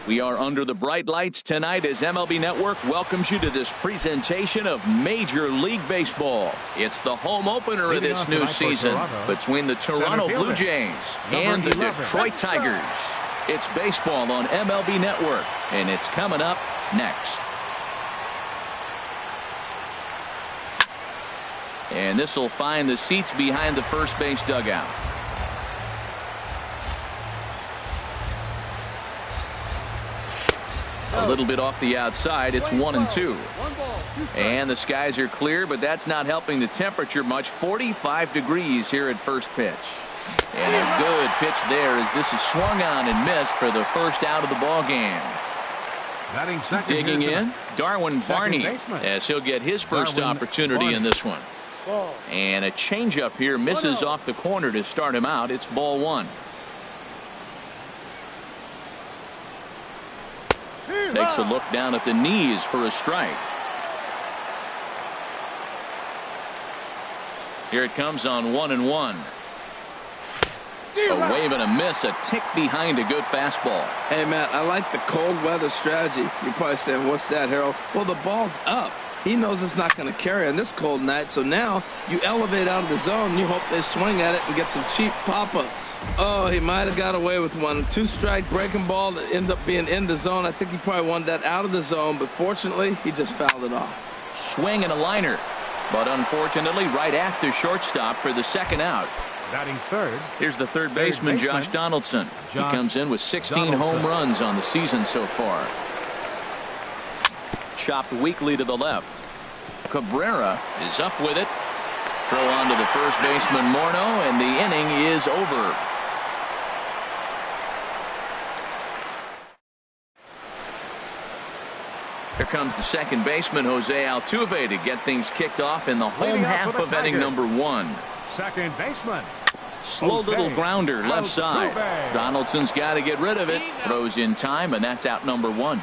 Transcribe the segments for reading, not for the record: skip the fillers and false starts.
We are under the bright lights tonight as MLB Network welcomes you to this presentation of Major League Baseball. It's the home opener of this new season between the Toronto Blue Jays and the Detroit Tigers. It's baseball on MLB Network, and it's coming up next. And this will find the seats behind the first base dugout. A little bit off the outside. It's 1-2. And the skies are clear, but that's not helping the temperature much. 45 degrees here at first pitch. And a good pitch there as this is swung on and missed for the first out of the ball game. Digging in, Darwin Barney, as he'll get his first opportunity in this one. And a changeup here misses off the corner to start him out. It's ball one. Takes a look down at the knees for a strike. Here it comes on 1-1. A wave and a miss, a tick behind a good fastball. Hey, Matt, I like the cold weather strategy. You're probably saying, what's that, Harold? Well, the ball's up. He knows it's not going to carry on this cold night, so now you elevate out of the zone, and you hope they swing at it and get some cheap pop-ups. Oh, he might have got away with one. Two-strike breaking ball that ended up being in the zone. I think he probably wanted that out of the zone, but fortunately, he just fouled it off. Swing and a liner, but unfortunately right at the shortstop for the second out. Batting third. Here's the third baseman, Josh Donaldson. He comes in with 16 home runs on the season so far. Chopped weakly to the left. Cabrera is up with it. Throw on to the first baseman, Morneau, and the inning is over. Here comes the second baseman, Jose Altuve, to get things kicked off in the home half of inning number one. Second baseman. Slow little grounder left side. Donaldson's got to get rid of it. Throws in time, and that's out number one.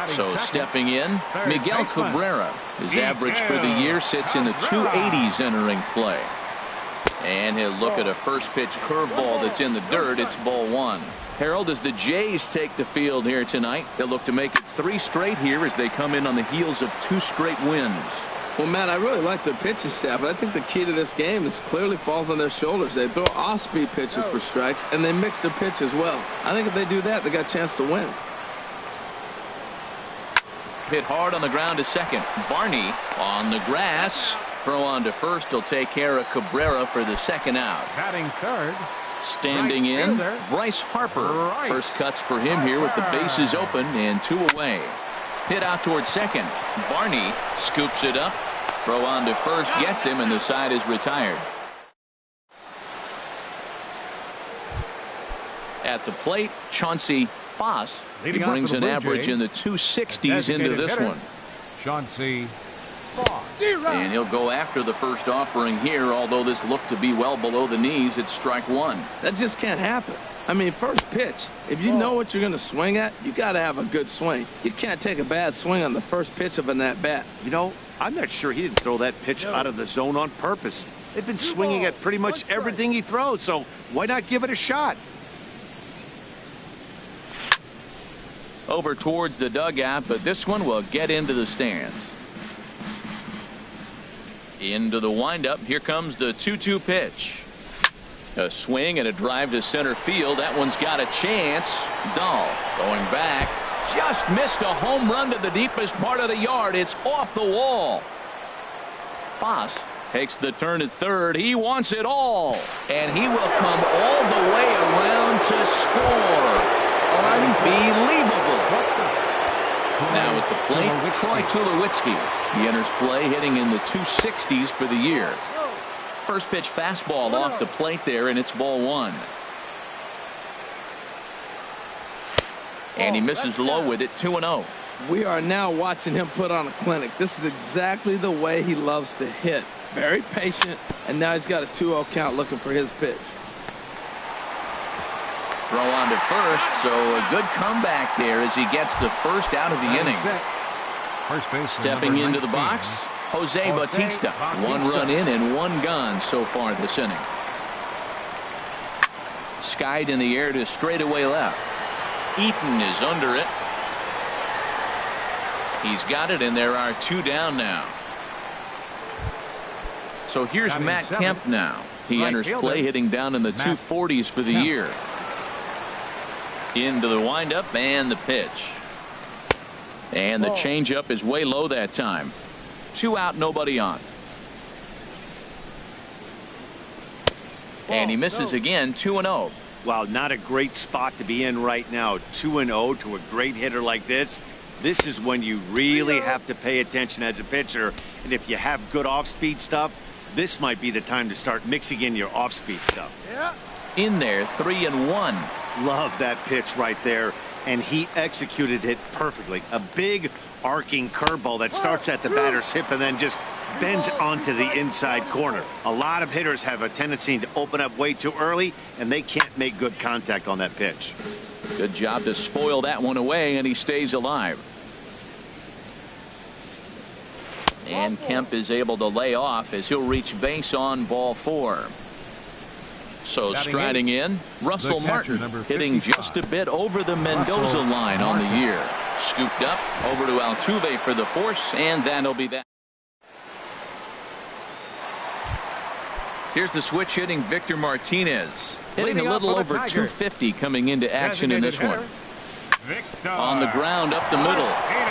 So stepping in, Miguel Cabrera. His average for the year sits in the 280s entering play. And he'll look at a first pitch curveball that's in the dirt. It's ball one. Harold, as the Jays take the field here tonight, they'll look to make it 3 straight here as they come in on the heels of 2 straight wins. Well, Matt, I really like their pitching staff, but I think the key to this game is clearly falls on their shoulders. They throw off-speed pitches for strikes, and they mix their pitch as well. I think if they do that, they got a chance to win. Hit hard on the ground to second. Barney on the grass. Throw on to first. He'll take care of Cabrera for the second out. Batting third. Standing in, Bryce Harper. First cuts for him here with the bases open and 2 away. Hit out towards second. Barney scoops it up. Throw on to first, gets him, and the side is retired. At the plate, Chauncey Foss. He brings an average in the 260s into this one. Chauncey Foss. And he'll go after the first offering here, although this looked to be well below the knees. It's strike one. That just can't happen. I mean, first pitch, if you know what you're going to swing at, you got to have a good swing. You can't take a bad swing on the first pitch of an at-bat. You know, I'm not sure he didn't throw that pitch out of the zone on purpose. They've been swinging at pretty much everything he throws, so why not give it a shot? Over towards the dugout, but this one will get into the stands. Into the windup. Here comes the 2-2 pitch. A swing and a drive to center field. That one's got a chance. Dahl going back. Just missed a home run to the deepest part of the yard. It's off the wall. Foss takes the turn at third. He wants it all. And he will come all the way around to score. Unbelievable. Now at the plate, Troy Tulowitzki. He enters play hitting in the 260s for the year. First pitch fastball off the plate there, and it's ball one. And he misses low with it, 2-0. We are now watching him put on a clinic. This is exactly the way he loves to hit. Very patient, and now he's got a 2-0 count looking for his pitch. Throw on to first, so a good comeback there as he gets the first out of the inning. Stepping into the box, Jose Bautista. 1 run in and 1 gone so far this inning. Skied in the air to straightaway left. Eaton is under it. He's got it, and there are 2 down now. So here's Batting Matt 7th. Kemp now. He Right enters fielder, play hitting down in the Matt 240s for the Kemp. year. Into the windup and the pitch. And the changeup is way low that time. 2 out, nobody on. And he misses again, 2-0. Wow, not a great spot to be in right now. 2-0 to a great hitter like this. This is when you really have to pay attention as a pitcher. And if you have good off-speed stuff, this might be the time to start mixing in your off-speed stuff. In there, 3-1. Love that pitch right there. And he executed it perfectly. A big arcing curveball that starts at the batter's hip and then just bends onto the inside corner. A lot of hitters have a tendency to open up way too early, and they can't make good contact on that pitch. Good job to spoil that one away, and he stays alive. And Kemp is able to lay off as he'll reach base on ball 4. So Batting striding in, Russell the catcher, Martin, number hitting 55. just a bit over the Mendoza Russell line on the Martin. year. Scooped up over to Altuve for the force, and that'll be that. Here's the switch hitting Victor Martinez, hitting Leading a off little for the over Tigers. 250 coming into action in this Designated one. hitter, Victor On the ground up the middle. Martinez.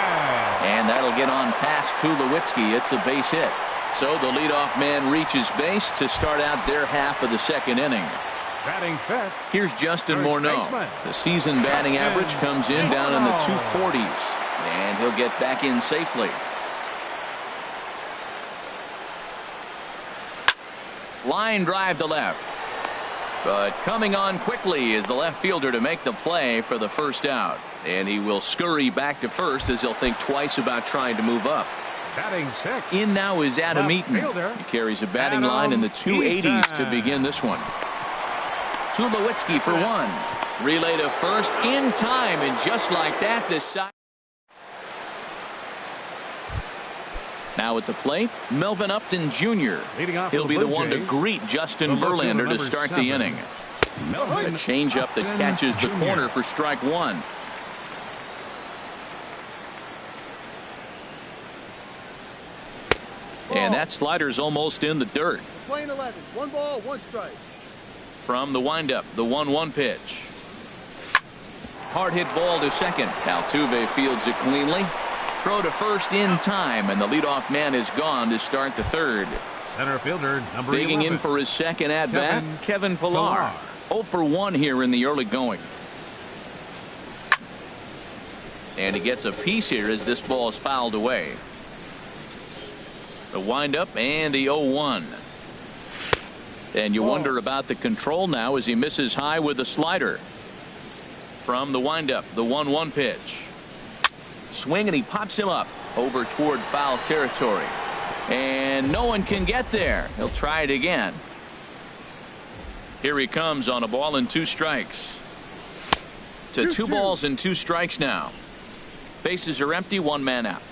And that'll get on past Tulowitzki. It's a base hit. So the leadoff man reaches base to start out their half of the second inning. Batting 5th. Here's Justin Third Morneau. baseman. The season batting average comes in down in the 240s. And he'll get back in safely. Line drive to left. But coming on quickly is the left fielder to make the play for the first out. And he will scurry back to first as he'll think twice about trying to move up. Batting 6th. In now is Adam Left Eaton. fielder, He carries a batting Adam line in the 280s to Eaton. begin this one. Tulowitzki for one. Relay to first in time, and just like that, this side. Now at the plate, Melvin Upton Jr. Leading off He'll for be the the Blue one to Jays, greet Justin the left fielder, Verlander to number start 7. the inning. Melvin A changeup that Upton catches the Jr. corner for strike 1. And that slider's almost in the dirt. Playing 11. 1 ball, 1 strike. From the windup, the 1-1 pitch. Hard hit ball to second. Altuve fields it cleanly. Throw to first in time, and the leadoff man is gone to start the third. Center fielder number Digging 11. in for his second at bat, Kevin Pillar. Pillar. 0 for 1 here in the early going. And he gets a piece here as this ball is fouled away. The windup and the 0-1. And you wonder about the control now as he misses high with a slider. From the windup, the 1-1 pitch. Swing, and he pops him up over toward foul territory. And no one can get there. He'll try it again. Here he comes on a ball and 2 strikes. To 2 balls and 2 strikes now. Bases are empty, 1 man out.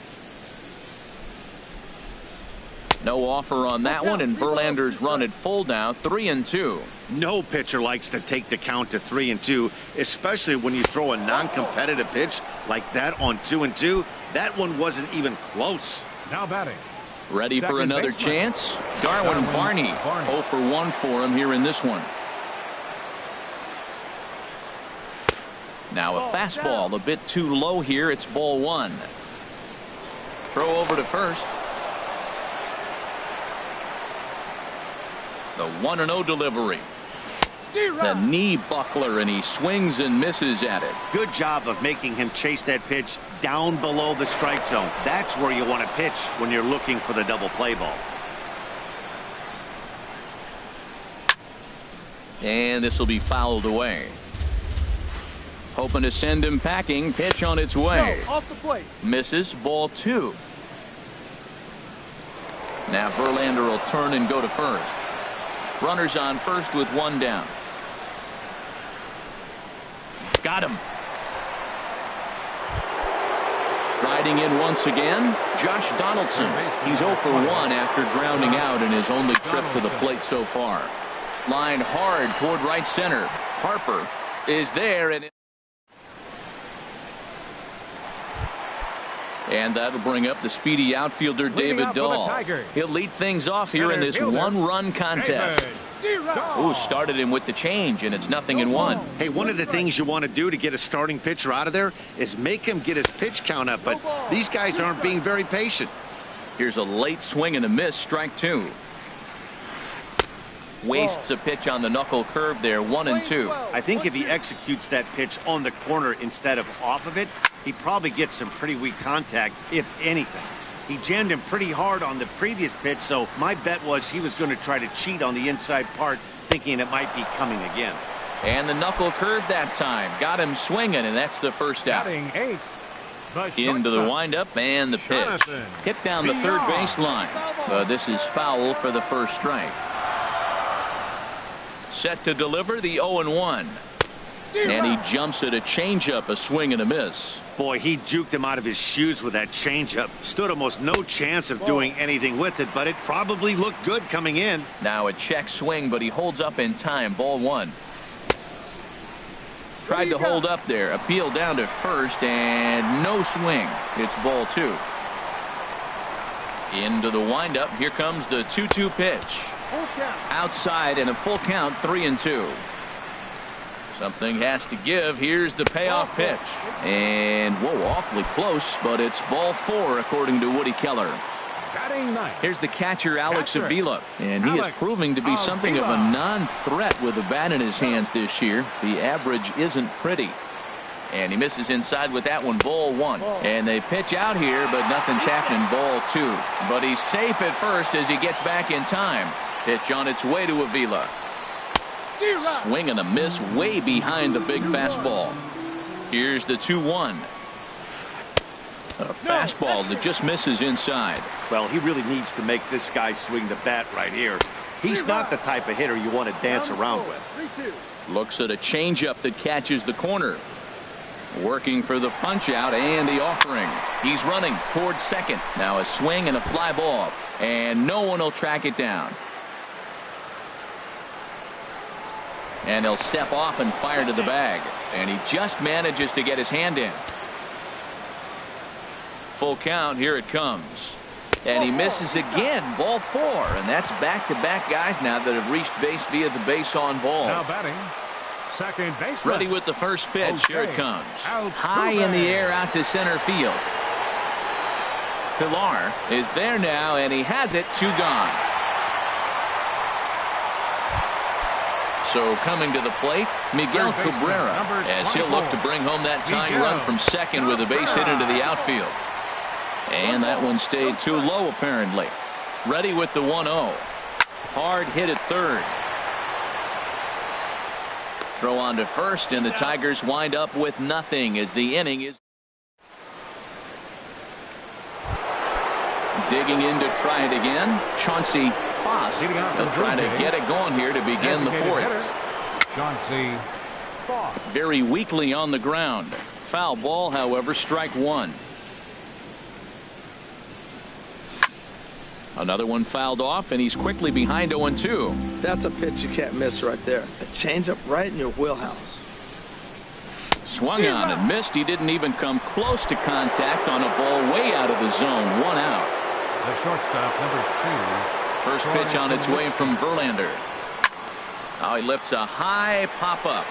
No offer on that one, and Verlander's run at full now, 3-2. No pitcher likes to take the count to 3-2, especially when you throw a non-competitive pitch like that on 2-2. That one wasn't even close. Now batting. Ready for Second another baseman. chance? Darwin Barney. 0 for 1 for him here in this one. Now a fastball a bit too low here. It's ball 1. Throw over to first. The 1-0 delivery. The knee buckler, and he swings and misses at it. Good job of making him chase that pitch down below the strike zone. That's where you want to pitch when you're looking for the double play ball. And this will be fouled away. Hoping to send him packing. Pitch on its way. No, off the plate. Misses. Ball 2. Now Verlander will turn and go to first. Runners on first with 1 down. Got him. Striding in once again, Josh Donaldson. He's 0 for 1 after grounding out in his only trip to the plate so far. Line hard toward right center. Harper is there, and And that'll bring up the speedy outfielder David Dahl. He'll lead things off here in this one-run contest. Ooh, started him with the change, and it's 0-1. Hey, one of the things you want to do to get a starting pitcher out of there is make him get his pitch count up, but these guys aren't being very patient. Here's a late swing and a miss, strike 2. Wastes a pitch on the knuckle curve there, 1-2. I think if he executes that pitch on the corner instead of off of it, he probably gets some pretty weak contact, if anything. He jammed him pretty hard on the previous pitch, so my bet was he was going to try to cheat on the inside part, thinking it might be coming again. And the knuckle curve that time. Got him swinging, and that's the first out. Into the windup and the pitch. Hit down the third baseline. But this is foul for the first strike. Set to deliver the 0-1. And he jumps at a changeup, a swing and a miss. Boy, he juked him out of his shoes with that changeup. Stood almost no chance of doing anything with it, but it probably looked good coming in. Now a check swing, but he holds up in time. Ball 1. Tried to hold up there. Appeal down to first, and no swing. It's ball 2. Into the windup. Here comes the 2-2 pitch. Outside and a full count, 3-2. Something has to give. Here's the payoff pitch. And, whoa, awfully close, but it's ball 4, according to Woody Keller. Here's the catcher, Alex Avila. And he is proving to be something of a non-threat with a bat in his hands this year. The average isn't pretty. And he misses inside with that one, ball 1. And they pitch out here, but nothing's happening, ball 2. But he's safe at first as he gets back in time. Pitch on its way to Avila. Swing and a miss way behind the big fastball. Here's the 2-1. A fastball that just misses inside. Well, he really needs to make this guy swing the bat right here. He's not the type of hitter you want to dance around with. Looks at a changeup that catches the corner. Working for the punch out and the offering. He's running towards second. Now a swing and a fly ball. And no one will track it down. And he'll step off and fire to the bag. And he just manages to get his hand in. Full count. Here it comes. And he misses again. Ball 4. And that's back-to-back guys now that have reached base via the base on ball. Now batting, second base. Ready with the first pitch. Here it comes. High in the air out to center field. Pilar is there now, and he has it. 2 gone. So coming to the plate, Miguel Cabrera, as he'll look to bring home that tying run from second with a base hit into the outfield. And that one stayed too low, apparently. Ready with the 1-0. Hard hit at third. Throw on to first, and the Tigers wind up with nothing as the inning is digging in to try it again. Chauncey Foss. He'll try to get it going here to begin the 4th. Chauncey Foss. Very weakly on the ground. Foul ball, however, strike 1. Another one fouled off, and he's quickly behind 0-2. That's a pitch you can't miss right there. A changeup right in your wheelhouse. Swung on and missed. He didn't even come close to contact on a ball way out of the zone. 1 out. The shortstop, number 2. First pitch on its way from Verlander. Now he lifts a high pop-up,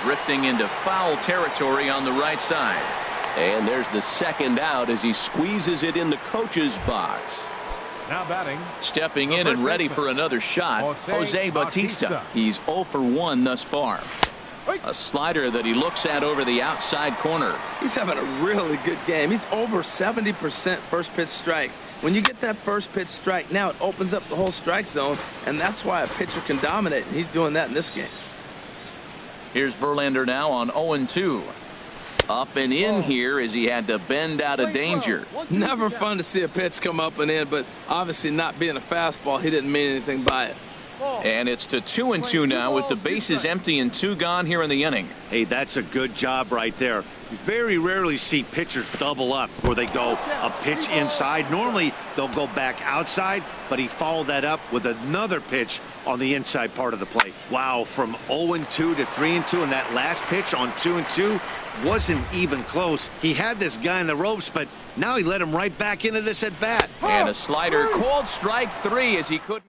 drifting into foul territory on the right side. And there's the second out as he squeezes it in the coach's box. Now batting. Stepping in and ready for another shot, Jose Bautista. He's 0 for 1 thus far. A slider that he looks at over the outside corner. He's having a really good game. He's over 70% first pitch strike. When you get that first pitch strike, now it opens up the whole strike zone, and that's why a pitcher can dominate, and he's doing that in this game. Here's Verlander now on 0-2. Up and in here as he had to bend out of danger. Never fun to see a pitch come up and in, but obviously not being a fastball, he didn't mean anything by it. And it's to 2-2 now with the bases empty and 2 gone here in the inning. Hey, that's a good job right there. You very rarely see pitchers double up where they go a pitch inside. Normally, they'll go back outside, but he followed that up with another pitch on the inside part of the plate. Wow, from 0-2 to 3-2, and that last pitch on 2-2 wasn't even close. He had this guy in the ropes, but now he let him right back into this at bat. And a slider called strike 3 as he couldn't.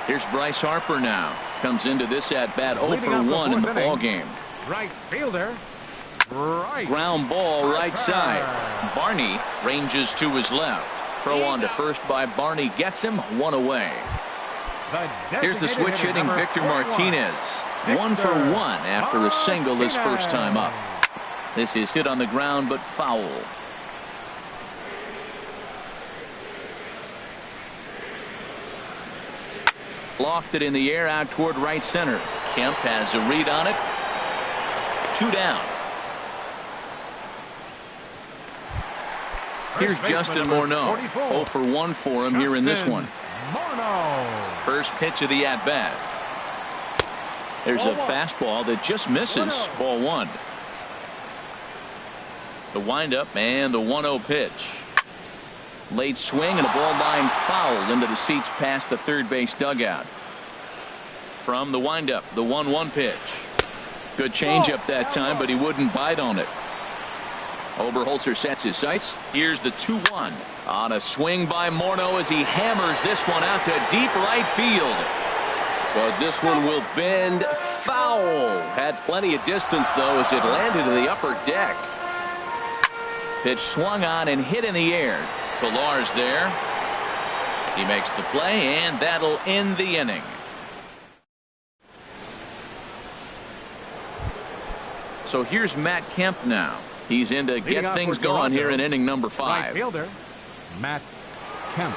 Here's Bryce Harper now. Comes into this at bat 0 for 1 in the ball game. Right fielder. Right. Ground ball right side. Barney ranges to his left. Throw on to first by Barney gets him 1 away. Here's the switch hitting Victor Martinez. 1 for 1 after a single his first time up. This is hit on the ground but foul. Lofted in the air out toward right center. Kemp has a read on it. 2 down. Here's Justin Morneau. 0 for 1 for him here in this one. First pitch of the at-bat. There's a fastball that just misses. Ball 1. The windup and the 1-0 pitch. Late swing and a ball line fouled into the seats past the third base dugout. From the windup, the 1-1 pitch. Good changeup that time, but he wouldn't bite on it. Oberholzer sets his sights. Here's the 2-1 on a swing by Morneau as he hammers this one out to deep right field. But this one will bend foul. Had plenty of distance though as it landed in the upper deck. Pitch swung on and hit in the air. Pillar's there. He makes the play, and that'll end the inning. So here's Matt Kemp now. He's in to get things going here in inning number 5. Right fielder, Matt Kemp.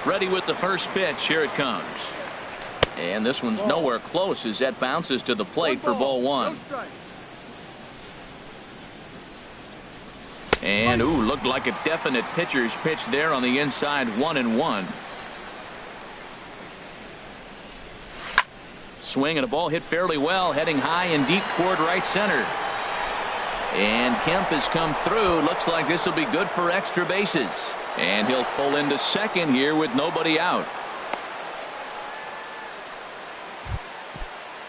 Ready with the first pitch. Here it comes. And this one's nowhere close as that bounces to the plate for ball 1. And looked like a definite pitcher's pitch there on the inside. 1-1. Swing and a ball hit fairly well, heading high and deep toward right center. And Kemp has come through. Looks like this will be good for extra bases. And he'll pull into second here with nobody out.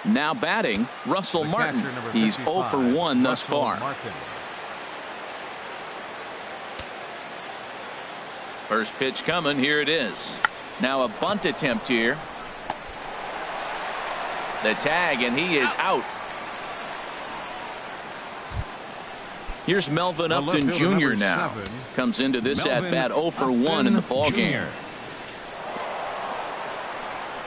Now batting, Russell Martin. He's 0 for 1 thus far. First pitch coming. Here it is. Now a bunt attempt here. The tag, and he is out. Here's Melvin Upton Jr. now. Comes into this at-bat 0 for 1 in the ball game.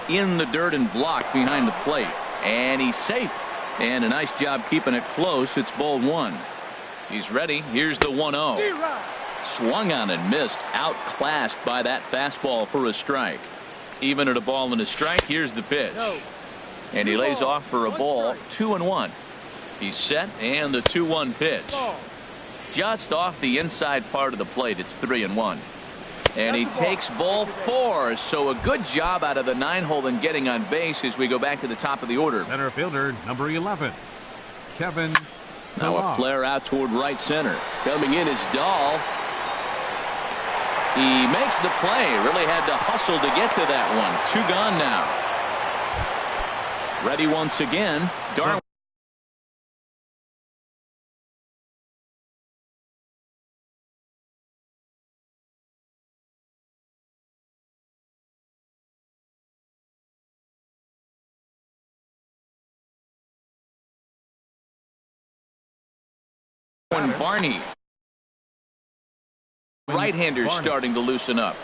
In the dirt and blocked behind the plate. And he's safe. And a nice job keeping it close. It's ball 1. He's ready. Here's the 1-0. Swung on and missed. Outclassed by that fastball for a strike. Even at a ball and a strike. Here's the pitch. And he lays off for a ball. 2-1. He's set, and the 2-1 pitch. Just off the inside part of the plate. It's 3-1. And he takes ball 4. So a good job out of the 9-hole in getting on base as we go back to the top of the order. Center fielder number 11, Kevin. Now a flare out toward right center. Coming in is Dahl. He makes the play. Really had to hustle to get to that one. 2 gone now. Ready once again. Darwin. Barney. Right-hander starting to loosen up.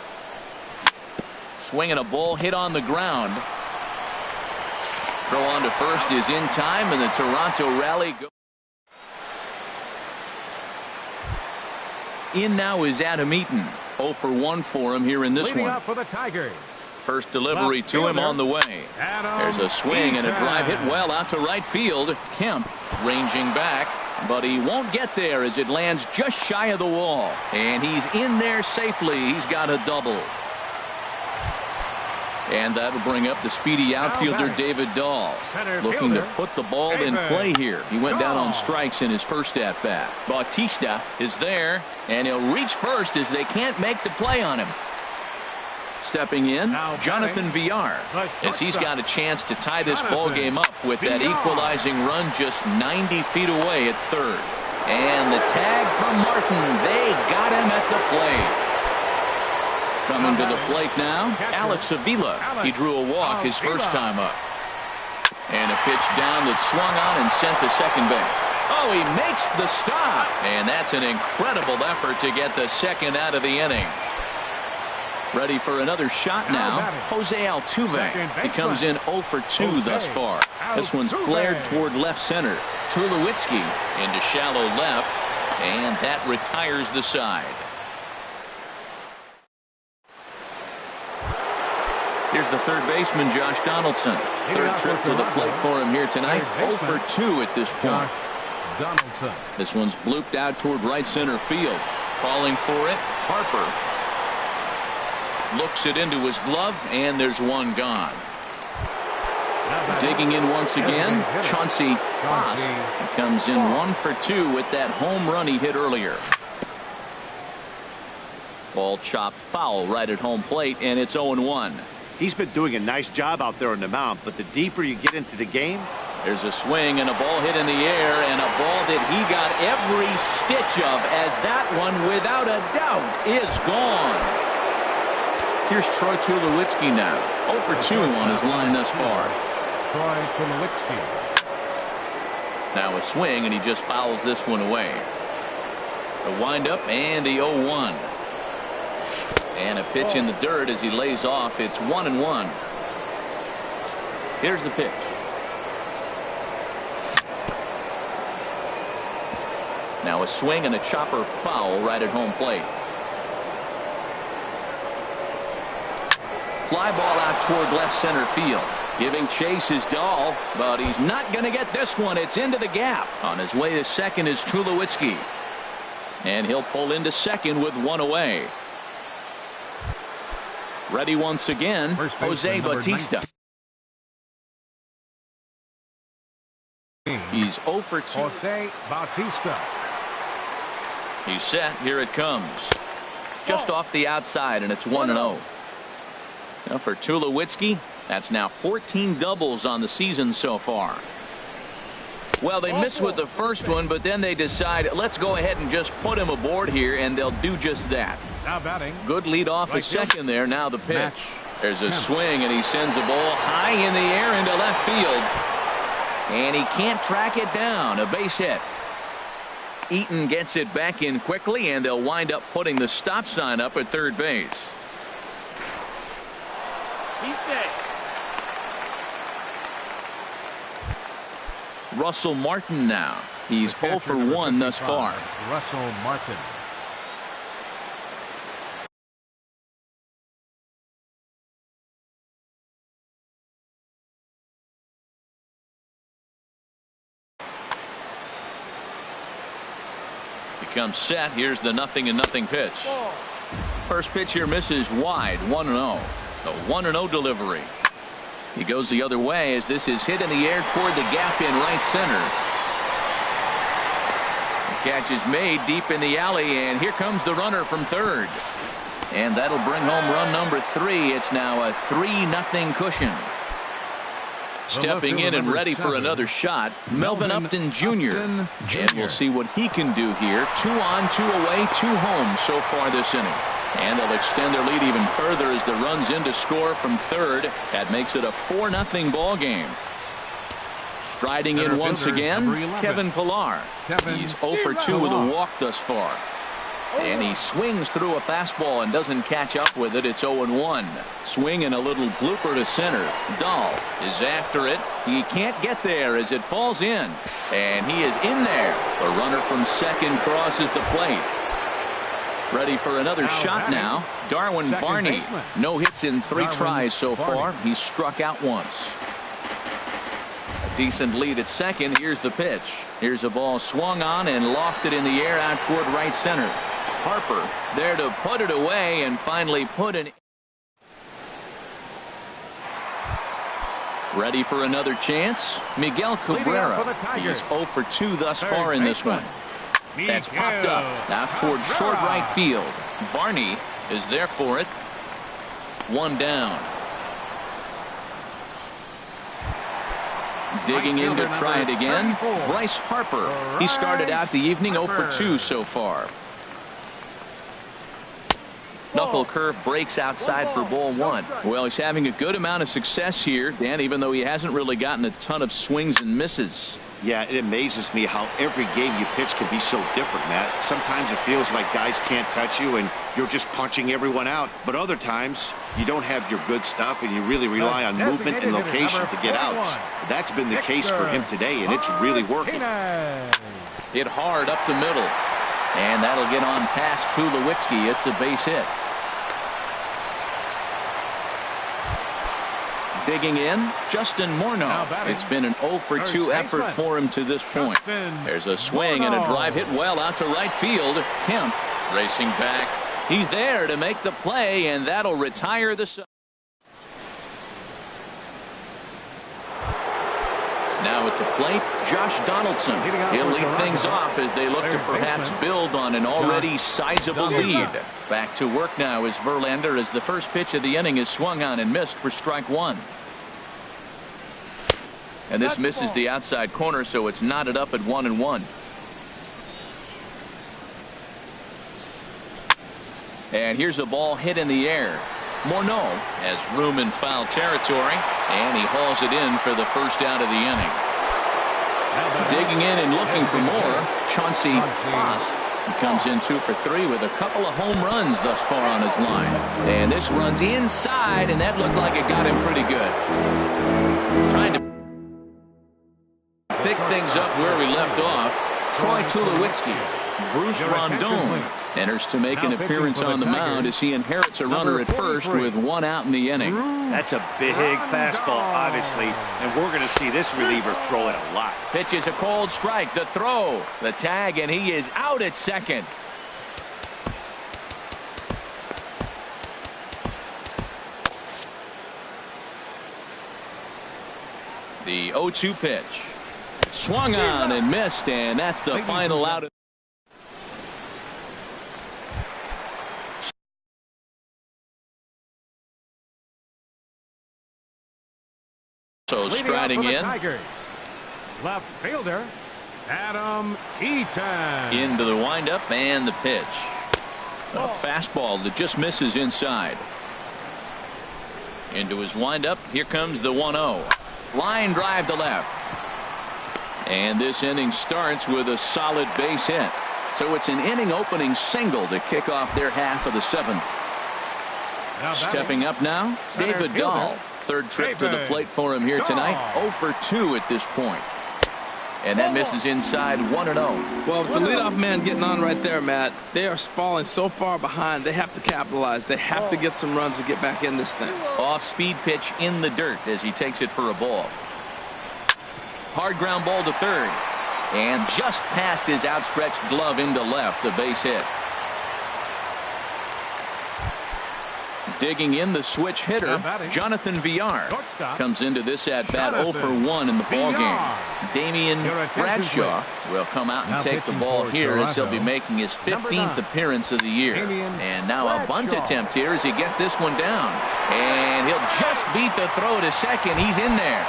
Swinging a ball hit on the ground. Throw on to first is in time, and the Toronto rally goes. In now is Adam Eaton. 0 for 1 for him here in this one. Up for the Tigers. First delivery to him on the way. There's a swing and a drive hit well out to right field. Kemp ranging back, but he won't get there as it lands just shy of the wall. And he's in there safely. He's got a double. And that'll bring up the speedy outfielder David Dahl, looking to put the ball in play here. He went down on strikes in his first at-bat. Bautista is there, and he'll reach first as they can't make the play on him. Stepping in, Jonathan Villar, as he's got a chance to tie this ball game up with that equalizing run just 90 feet away at third. And the tag from Martin. They got him at the plate. Coming to the plate now, Alex Avila. He drew a walk his first time up. And a pitch down that swung on and sent to second base. Oh, he makes the stop. And that's an incredible effort to get the second out of the inning. Ready for another shot now, Jose Altuve. He comes in 0 for 2 thus far. This one's flared toward left center. Tulowitzki into shallow left, and that retires the side. Here's the third baseman, Josh Donaldson. Third trip to the plate for him here tonight. 0 for 2 at this point. This one's blooped out toward right center field. Calling for it, Harper. Looks it into his glove, and there's one gone. Digging in once again, Chauncey Foss. He comes in 1 for 2 with that home run he hit earlier. Ball chopped foul right at home plate, and it's 0-1. He's been doing a nice job out there on the mound, but the deeper you get into the game. There's a swing and a ball hit in the air, and a ball that he got every stitch of, as that one, without a doubt, is gone. Here's Troy Tulowitzki now. 0 for 2 on his line thus far. Troy Tulowitzki. Now a swing, and he just fouls this one away. The windup and the 0-1. And a pitch in the dirt as he lays off. It's 1-1. Here's the pitch. Now a swing and a chopper foul right at home plate. Fly ball out toward left center field. Giving chase is Dahl, but he's not going to get this one. It's into the gap. On his way to second is Tulowitzki. And he'll pull into second with one away. Ready once again, Jose Bautista. He's 0 for 2. Jose Bautista. He's set. Here it comes. Just off the outside, and it's 1-0. Now for Tulowitzki, that's now 14 doubles on the season so far. Well, they missed with the first one, but then they decide, let's go ahead and just put him aboard here, and they'll do just that. Now batting. Good lead off a second there. Now the pitch. There's a swing, and he sends a ball high in the air into left field. And he can't track it down. A base hit. Eaton gets it back in quickly, and they'll wind up putting the stop sign up at third base. He's set. Russell Martin now. He's 0 for 1 thus far. Russell Martin. Becomes set. Here's the 0-0 pitch. First pitch here misses wide. 1-0. The 1-0 delivery. He goes the other way as this is hit in the air toward the gap in right center. The catch is made deep in the alley, and here comes the runner from third. And that'll bring home run number 3. It's now a 3-0 cushion. Stepping in and ready for another shot, Melvin Upton Jr. And we'll see what he can do here. 2 on, 2 away, 2 home so far this inning. And they'll extend their lead even further as the run's in to score from third. That makes it a 4-0 ball game. Striding in once again, Kevin Pillar. He's 0 for 2 with a walk thus far. And he swings through a fastball and doesn't catch up with it. It's 0-1. Swing and a little blooper to center. Dahl is after it. He can't get there as it falls in. And he is in there. The runner from second crosses the plate. Ready for another shot now. Darwin Barney. No hits in 3 tries so far. He's struck out once. A decent lead at second. Here's the pitch. Here's a ball swung on and lofted in the air out toward right center. Harper is there to put it away and finally put an Ready for another chance? Miguel Cabrera. He is 0 for 2 thus far in this one. That's popped up out towards short right field. Barney is there for it. One down. Digging in to try it again. Bryce Harper. He started out the evening 0 for 2 so far. Knuckle curve breaks outside for ball 1. Well, he's having a good amount of success here, Dan, even though he hasn't really gotten a ton of swings and misses. Yeah, it amazes me how every game you pitch can be so different, Matt. Sometimes it feels like guys can't touch you and you're just punching everyone out. But other times, you don't have your good stuff and you really rely on movement and location to get outs. That's been the case for him today, and it's really working. Hit hard up the middle. And that'll get on past Tulowitzki. It's a base hit. Digging in, Justin Morneau. It's been an 0 for 2 effort for him to this point. There's a swing and a drive hit well out to right field. Kemp racing back. He's there to make the play, and that'll retire the. Now at the plate, Josh Donaldson. He'll lead things off as they look to perhaps build on an already sizable lead. Back to work now is Verlander as the first pitch of the inning is swung on and missed for strike 1. And this misses the outside corner, so it's knotted up at 1-1. And here's a ball hit in the air. Morneau has room in foul territory, and he hauls it in for the first out of the inning. Digging in and looking for more, Chauncey Foss. He comes in 2 for 3 with a couple of home runs thus far on his line. And this runs inside, and that looked like it got him pretty good. Trying to pick things up where we left off. Troy Tulowitzki. Bruce Rondon enters to make an appearance on the mound as he inherits a runner at first with 1 out in the inning. That's a big fastball, obviously, and we're going to see this reliever throw it a lot. Pitches a cold strike. The throw, the tag, and he is out at second. The 0-2 pitch. Swung on and missed, and that's the final out. So striding in. Left fielder, Adam Eaton. Into the windup and the pitch. A fastball that just misses inside. Into his windup. Here comes the 1-0. Line drive to left. And this inning starts with a solid base hit. So it's an inning opening single to kick off their half of the 7th. Stepping up now, David Dahl. Third trip to the plate for him here tonight. 0 for 2 at this point. And that misses inside 1-0. Well, with the leadoff man getting on right there, Matt, they are falling so far behind. They have to capitalize. They have to get some runs to get back in this thing. Off-speed pitch in the dirt as he takes it for a ball. Hard ground ball to third. And just past his outstretched glove into left, a base hit. Digging in, the switch hitter, Jonathan Villar, comes into this at-bat 0 for 1 in the ballgame. Damian Bradshaw will come out and take the ball here as he'll be making his 15th appearance of the year. And now a bunt attempt here as he gets this one down. And he'll just beat the throw to second. He's in there.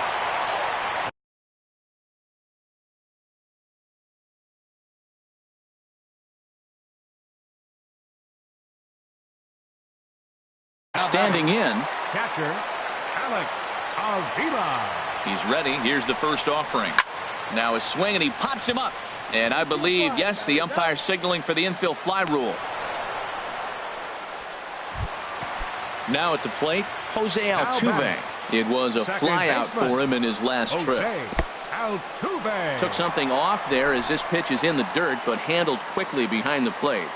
Standing in, Catcher, Alex Avila. He's ready. Here's the first offering. Now a swing, and he pops him up. And I believe, yes, the umpire signaling for the infield fly rule. Now at the plate, Jose Altuve. It was a fly out for him in his last trip. Altuve took something off there as this pitch is in the dirt, but handled quickly behind the plate.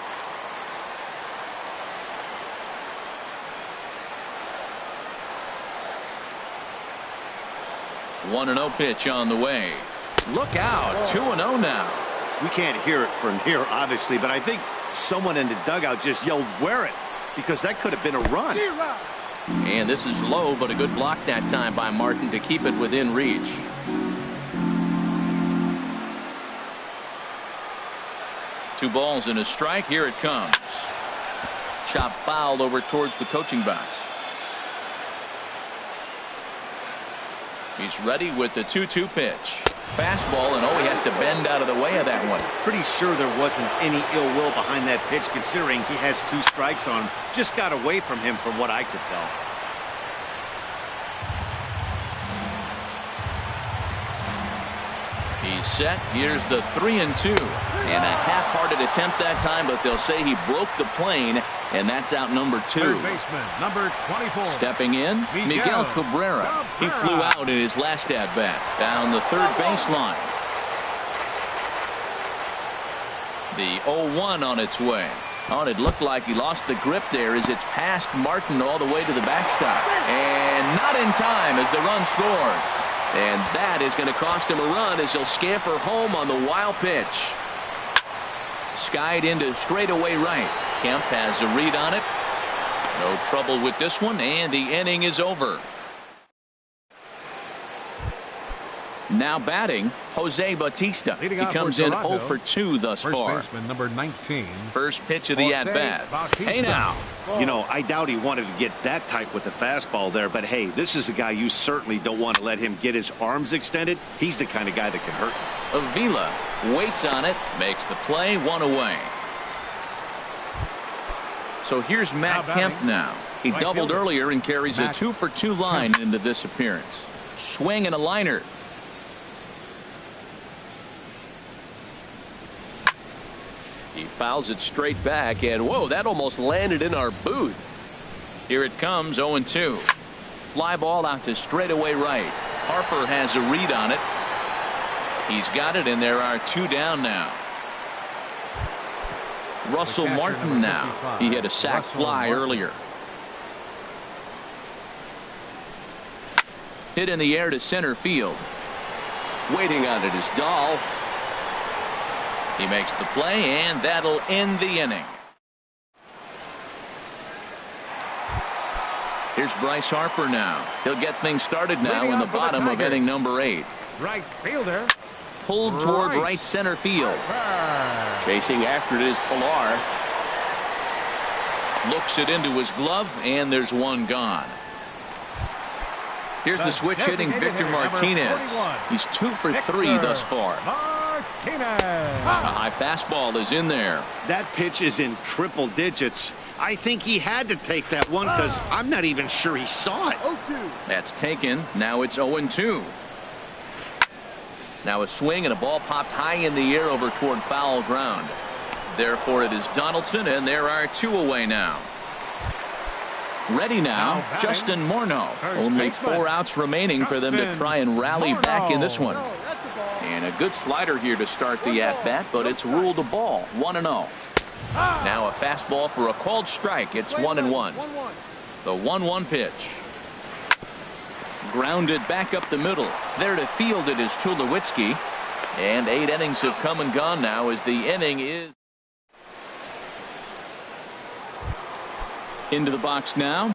One 1-0 pitch on the way. Look out, 2-0 now. We can't hear it from here, obviously, but I think someone in the dugout just yelled, "Wear it," because that could have been a run. And this is low, but a good block that time by Martin to keep it within reach. Two balls and a strike. Here it comes. Chop foul over towards the coaching box. He's ready with the 2-2 pitch. Fastball, and he has to bend out of the way of that one. Pretty sure there wasn't any ill will behind that pitch, considering he has 2 strikes on him. Just got away from him from what I could tell. He's set. Here's the 3-2. And a half-hearted attempt that time, but they'll say he broke the plane, and that's out number 2. Third baseman, number 24. Stepping in, Miguel Cabrera. He flew out in his last at-bat. Down the third baseline. The 0-1 on its way. Oh, it looked like he lost the grip there as it's past Martin all the way to the backstop. And not in time as the run scores. And that is going to cost him a run as he'll scamper home on the wild pitch. Skied into straightaway right. Kemp has a read on it. No trouble with this one, and the inning is over. Now batting, Jose Bautista. He comes in 0 for 2 thus far. First baseman, number 19. First pitch of the at-bat. Hey now. You know, I doubt he wanted to get that tight with the fastball there, but hey, this is a guy you certainly don't want to let him get his arms extended. He's the kind of guy that can hurt him. Avila waits on it, makes the play, 1 away. So here's Matt Kemp now. He doubled earlier and carries a 2 for 2 line into this appearance. Swing and a liner. He fouls it straight back, and whoa, that almost landed in our booth. Here it comes, 0-2. Fly ball out to straightaway right. Harper has a read on it. He's got it, and there are 2 down now. Russell Martin now. He had a sac fly earlier. Hit in the air to center field. Waiting on it is Dahl. He makes the play, and that'll end the inning. Here's Bryce Harper now. He'll get things started now in the bottom of inning number 8. Right fielder. Pulled toward right center field. Chasing after it is Pilar. Looks it into his glove, and there's 1 gone. Here's the switch hitting Victor Martinez. He's 2 for 3 thus far. A high fastball is in there. That pitch is in triple digits. I think he had to take that one because I'm not even sure he saw it. That's taken. Now it's 0-2. Now a swing and a ball popped high in the air over toward foul ground. Therefore it is Donaldson, and there are 2 away now. Ready now, Justin Morneau. Only 4 outs remaining for them to try and rally back in this one. And a good slider here to start the at-bat, but it's ruled a ball. 1-0. Now a fastball for a called strike. It's 1-1. The 1-1 pitch. Grounded back up the middle. There to field it is Tulowitzki. And 8 innings have come and gone now as the inning is into the box now.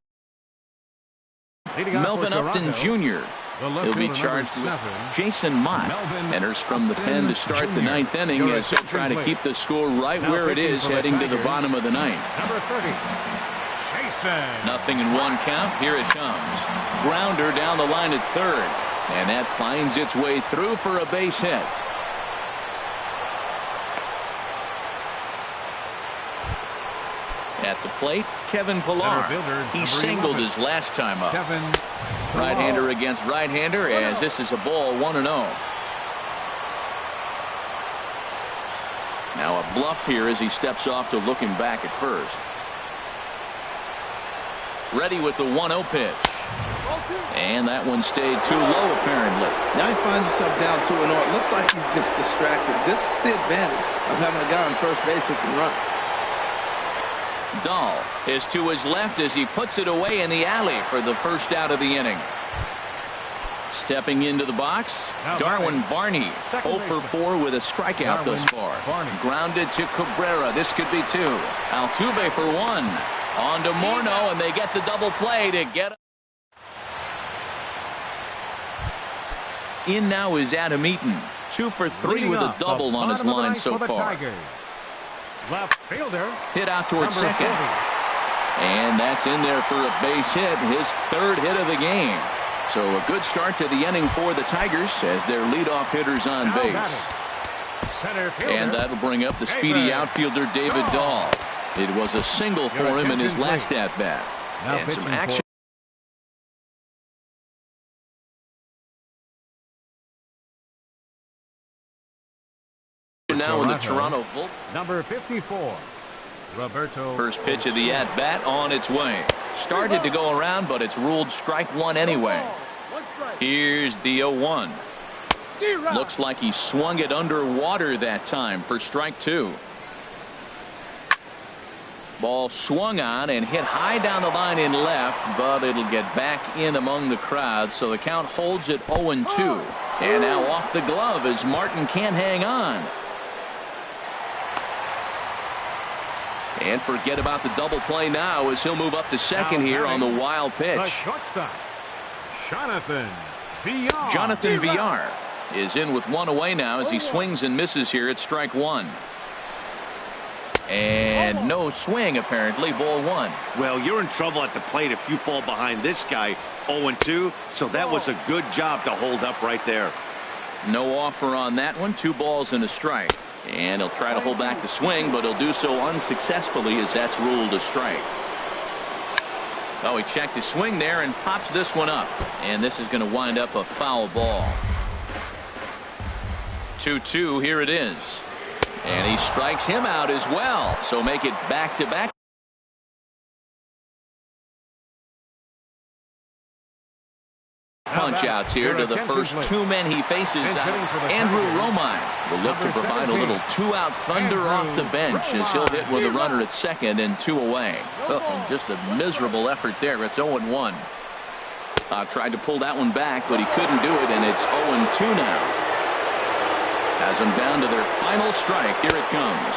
Melvin Upton Jr. He'll be charged with Jason Mott. Enters from the pen to start the 9th inning as he'll try to keep the score right where it is heading to the bottom of the 9th. Number 30. Nothing in 1 count. Here it comes. Grounder down the line at third. And that finds its way through for a base hit. At the plate, Kevin Pilar. He singled his last time up. Right-hander against right-hander as this is a ball 1-0. Now a bluff here as he steps off to looking back at first. Ready with the 1-0 pitch. And that one stayed too low apparently. Now he finds himself down 2-0. It looks like he's just distracted. This is the advantage of having a guy on first base who can run. Dahl is to his left as he puts it away in the alley for the first out of the inning. Stepping into the box, Darwin Barney, 0 for 4 with a strikeout thus far. Grounded to Cabrera. This could be 2. Altuve for 1. On to Morneau, and they get the double play to get him. In now is Adam Eaton. 2 for 3 with a double on his line so far. Left fielder. Hit out towards second. 40. And that's in there for a base hit, his 3rd hit of the game. So a good start to the inning for the Tigers as their leadoff hitters on Now base. Center fielder. And that'll bring up the speedy outfielder David Dahl. It was a single for him in his last at-bat. And some action. Now in the Toronto Bull. Number 54. Roberto. First pitch of the at-bat on its way. Started to go around, but it's ruled strike 1 anyway. Here's the 0-1. Looks like he swung it underwater that time for strike 2. Ball swung on and hit high down the line in left, but it'll get back in among the crowd, so the count holds at 0-2. And now off the glove as Martin can't hang on. And forget about the double play now as he'll move up to second here on the wild pitch. The shortstop, Jonathan Villar. Jonathan Villar is in with 1 away now as he swings and misses here at strike 1. And no swing apparently, ball 1. Well, you're in trouble at the plate if you fall behind this guy 0-2, so that was a good job to hold up right there. No offer on that one. 2 balls and a strike. And he'll try to hold back the swing, but he'll do so unsuccessfully as that's ruled a strike. Oh, he checked his swing there and pops this one up. And this is going to wind up a foul ball. 2-2, here it is. And he strikes him out as well. So make it back-to-back. Punch-outs here to the first 2 men he faces. Andrew Romine will look to provide a little 2-out thunder off the bench as he'll hit with a runner at second and 2 away. Oh, just a miserable effort there. It's 0-1. Tried to pull that one back, but he couldn't do it, and it's 0-2 now. Has them down to their final strike. Here it comes.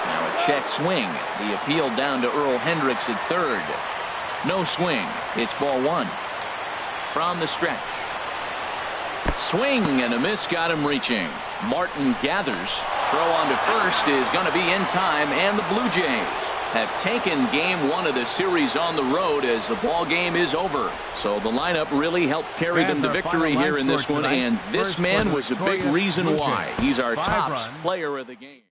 Now a check swing. The appeal down to Earl Hendricks at third. No swing. It's ball 1. From the stretch. Swing and a miss got him reaching. Martin gathers. Throw on to first is going to be in time, and the Blue Jays have taken game 1 of the series on the road as the ball game is over. So the lineup really helped carry them to victory here in this one, and this man was a big reason why. He's our top player of the game.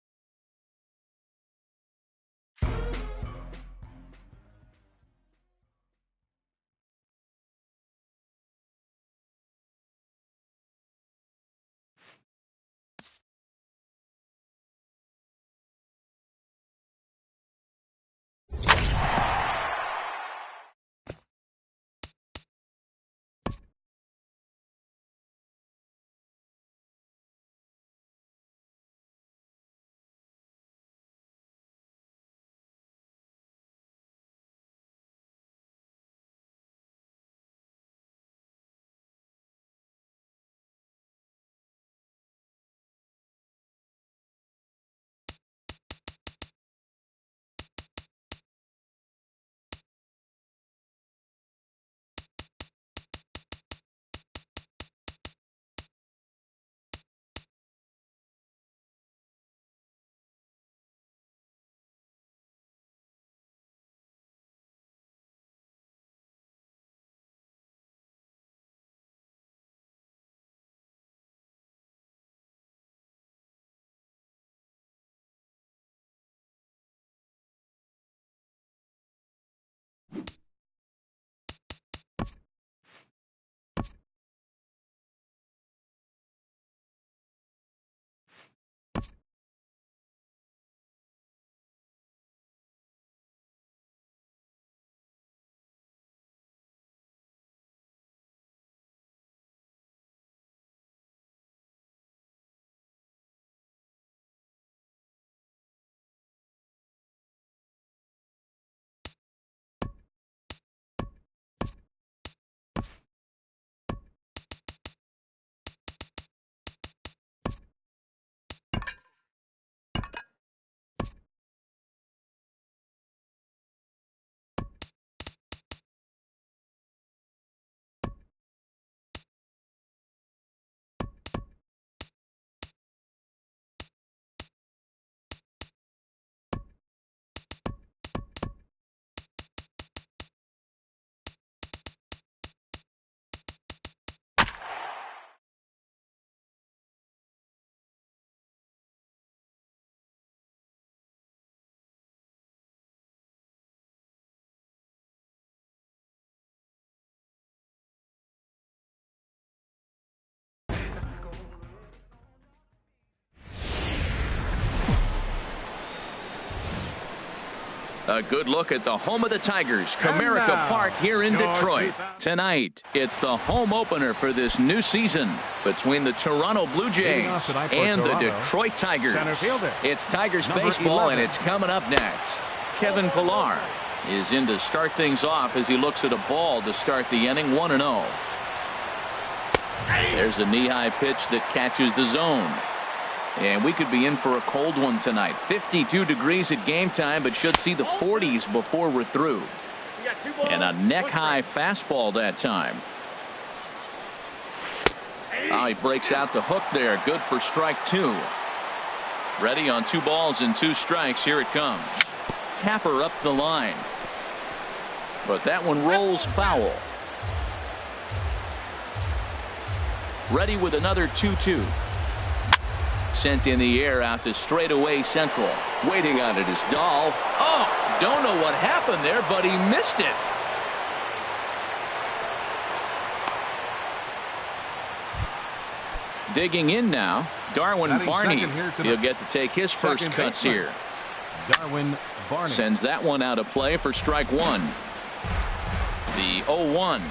A good look at the home of the Tigers, And Comerica now, Park here in your Detroit. 2000 Tonight, it's the home opener for this new season between the Toronto Blue Leading Jays off tonight for and the Toronto, Detroit Tigers. center fielder, It's Tigers number baseball, 11. and it's coming up next. Kevin Pillar is in to start things off as he looks at a ball to start the inning, 1-0. There's a knee-high pitch that catches the zone. And we could be in for a cold one tonight. 52 degrees at game time, but should see the 40s before we're through. And a neck-high fastball that time. Oh, he breaks out the hook there. Good for strike 2. Ready on 2 balls and 2 strikes. Here it comes. Tapper up the line. But that one rolls foul. Ready with another 2-2. Sent in the air out to straightaway central. Waiting on it is Dahl. Oh, don't know what happened there, but he missed it. Digging in now, Darwin Batting Barney. second here tonight. He'll get to take his first Second cuts baseman, here. Darwin Barney. Sends that one out of play for strike 1. The 0-1.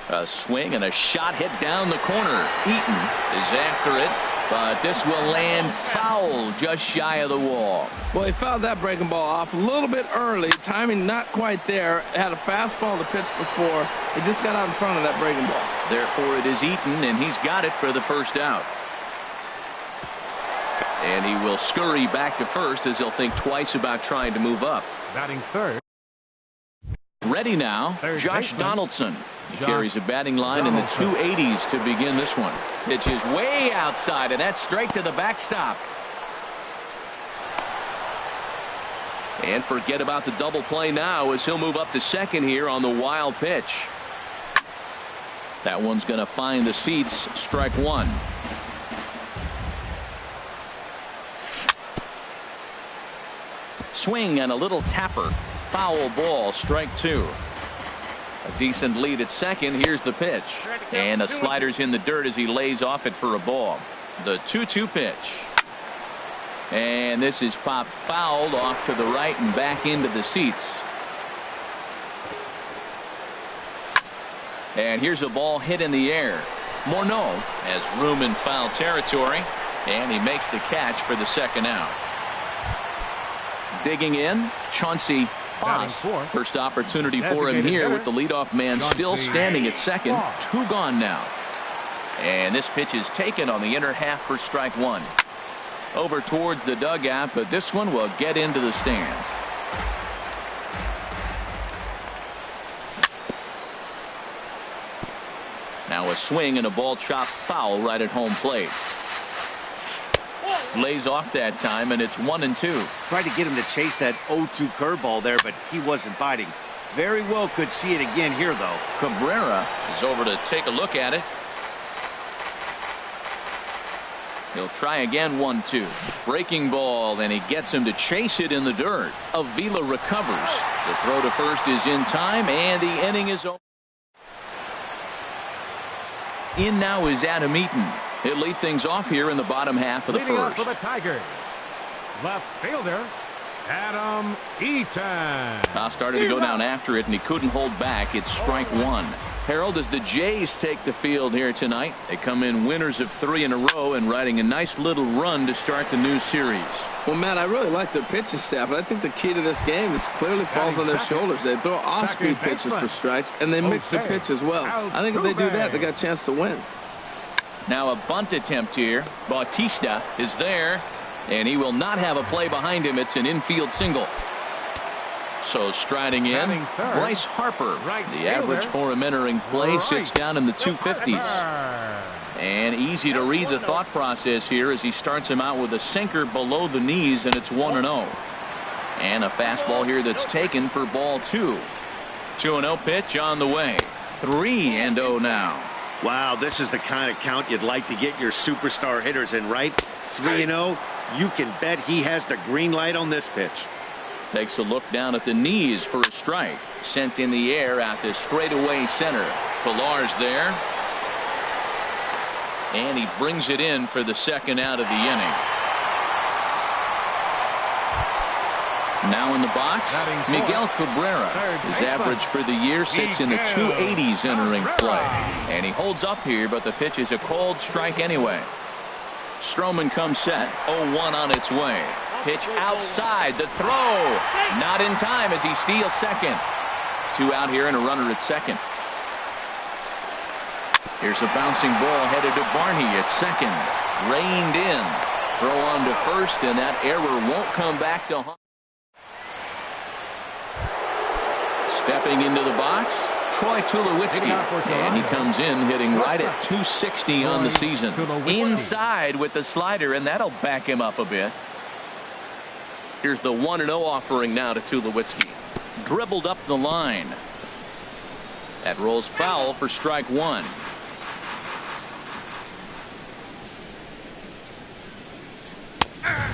A swing and a shot hit down the corner. Eaton is after it, but this will land foul just shy of the wall. Well, he fouled that breaking ball off a little bit early. Timing not quite there. Had a fastball to pitch before. He just got out in front of that breaking ball. Therefore, it is Eaton, and he's got it for the first out. And he will scurry back to first as he'll think twice about trying to move up. Batting third. Ready now, Third Josh baseman, Donaldson. He Josh carries a batting line in the Donaldson. 280s to begin this one. Pitch is way outside, and that's straight to the backstop. And forget about the double play now as he'll move up to second here on the wild pitch. That one's going to find the seats. Strike 1. Swing and a little tapper. Foul ball. Strike 2. A decent lead at second. Here's the pitch. And a slider's in the dirt as he lays off it for a ball. The 2-2 pitch. And this is popped fouled off to the right and back into the seats. And here's a ball hit in the air. Morneau has room in foul territory, and he makes the catch for the second out. Digging in, Chauncey Foss. First opportunity for him here with the leadoff man still standing at second. 2 gone now. And this pitch is taken on the inner half for strike 1. Over towards the dugout, but this one will get into the stands. Now a swing and a ball chopped foul right at home plate. Lays off that time, and it's 1-2. Tried to get him to chase that 0-2 curveball there, but he wasn't biting. Very well could see it again here, though. Cabrera is over to take a look at it. He'll try again. 1-2. Breaking ball, and he gets him to chase it in the dirt. Avila recovers. The throw to first is in time, and the inning is over. In now is Adam Eaton. He'll lead things off here in the bottom half of the Leading off first. for the Tigers, left fielder Adam Eaton. Started to go down after it, and he couldn't hold back. It's strike 1. Harold, as the Jays take the field here tonight, they come in winners of 3 in a row and riding a nice little run to start the new series. Well, Matt, I really like their pitching staff, but I think the key to this game is clearly falls on their shoulders. They throw off-speed pitches for strikes, and they mix their pitch as well. I think if they do that, they got a chance to win. Now a bunt attempt here. Bautista is there, and he will not have a play behind him. It's an infield single. So striding in, third, Bryce Harper. right The average fielder, for him entering play right sits down in the 250s. And easy to read the thought process here as he starts him out with a sinker below the knees, and it's 1-0. And a fastball here that's taken for ball 2. 2-0 pitch on the way. 3-0 now. Wow, this is the kind of count you'd like to get your superstar hitters in, right? 3-0. You can bet he has the green light on this pitch. Takes a look down at the knees for a strike. Sent in the air out to straightaway center. Pillar's there. And he brings it in for the second out of the inning. Now in the box, Miguel Cabrera. His average for the year sits in the 280s entering play. And he holds up here, but the pitch is a cold strike anyway. Stroman comes set, 0-1 on its way. Pitch outside, the throw. Not in time as he steals second. 2 out here and a runner at second. Here's a bouncing ball headed to Barney at second. Reined in. Throw on to first, and that error won't come back to home. Stepping into the box, Troy Tulowitzki, and he comes in hitting right at 260 on the season. Inside with the slider, and that'll back him up a bit. Here's the 1-0 offering now to Tulowitzki. Dribbled up the line. That rolls foul for strike 1.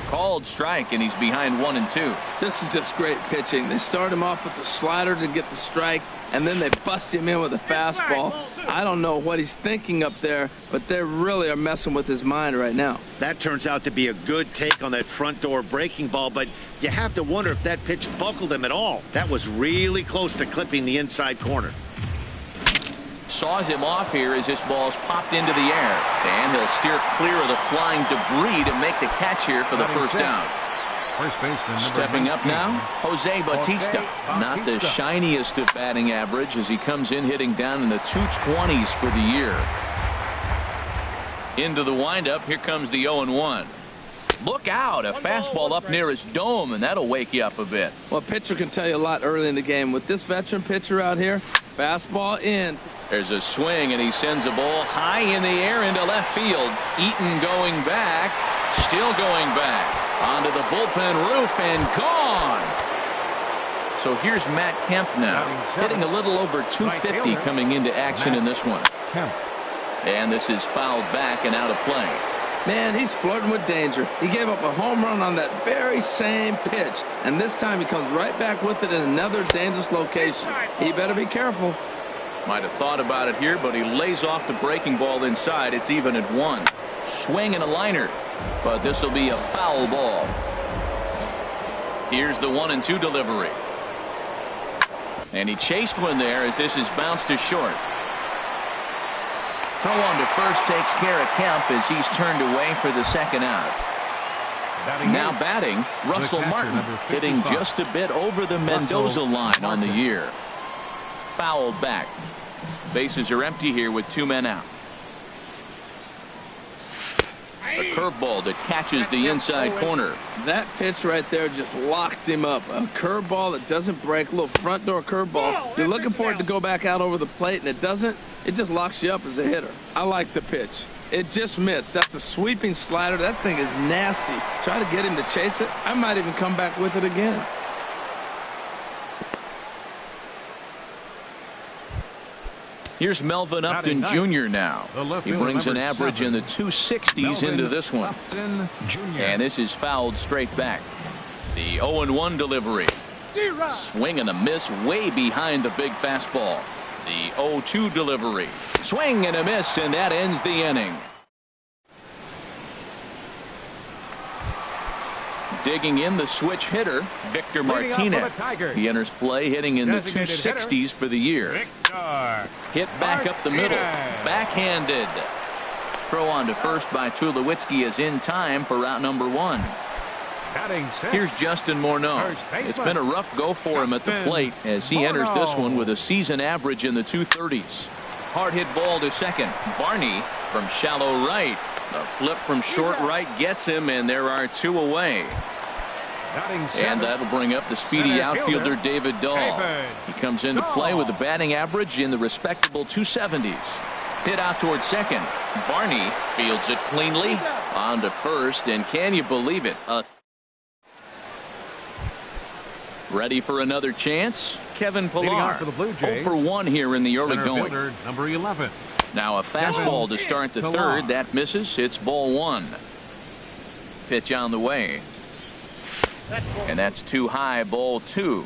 Called strike, and he's behind 1-2. This is just great pitching. They start him off with the slider to get the strike, and then they bust him in with a fastball. I don't know what he's thinking up there, but they really are messing with his mind right now. That turns out to be a good take on that front door breaking ball, but you have to wonder if that pitch buckled him at all. That was really close to clipping the inside corner. Saws him off here as this ball's popped into the air, and he'll steer clear of the flying debris to make the catch here for the first down. Stepping up now, Jose Bautista. Not the shiniest of batting average as he comes in hitting down in the 220s for the year. Into the windup, here comes the 0-1. Look out, a fastball up near his dome, and that'll wake you up a bit. Well, a pitcher can tell you a lot early in the game. With this veteran pitcher out here, fastball in. There's a swing, and he sends a ball high in the air into left field. Eaton going back, still going back. Onto the bullpen roof and gone. So here's Matt Kemp now, hitting a little over 250 coming into action in this one. And this is fouled back and out of play. Man, he's flirting with danger. He gave up a home run on that very same pitch, and this time he comes right back with it in another dangerous location. He better be careful. Might have thought about it here, but he lays off the breaking ball inside. It's even at 1. Swing and a liner, but this will be a foul ball. Here's the 1-2 delivery, and he chased one there as this is bounced to short. Throw on to first takes care of Kemp as he's turned away for the second out. Now batting, Russell Martin, hitting just a bit over the Mendoza line on the year. Fouled back. Bases are empty here with 2 men out. A curveball that catches the inside corner. That pitch right there just locked him up. A curveball that doesn't break, a little front door curveball. You're looking for it to go back out over the plate, and it doesn't. It just locks you up as a hitter. I like the pitch. It just missed. That's a sweeping slider. That thing is nasty. Try to get him to chase it. I might even come back with it again. Here's Melvin Upton Jr. now. He brings an average in the 260s into this one. And this is fouled straight back. The 0-1 delivery. Swing and a miss way behind the big fastball. The 0-2 delivery. Swing and a miss, and that ends the inning. Digging in the switch hitter, Victor Martinez. He enters play hitting in the 260s for the year. Hit back up the middle. Backhanded. Throw on to first by Tulowitzki is in time for route number 1. Here's Justin Morneau. It's been a rough go for him at the plate as he enters this one with a season average in the 230s. Hard hit ball to second. Barney from shallow right. The flip from short right gets him, and there are 2 away. And that'll bring up the speedy outfielder David Dahl. He comes into play with a batting average in the respectable 270s. Hit out toward second. Barney fields it cleanly. On to first, and can you believe it? Ready for another chance? Kevin Pillar. 0 for 1 here in the early going. Number 11. Now a fastball to start the third. That misses. It's ball 1. Pitch on the way. And that's too high, ball 2.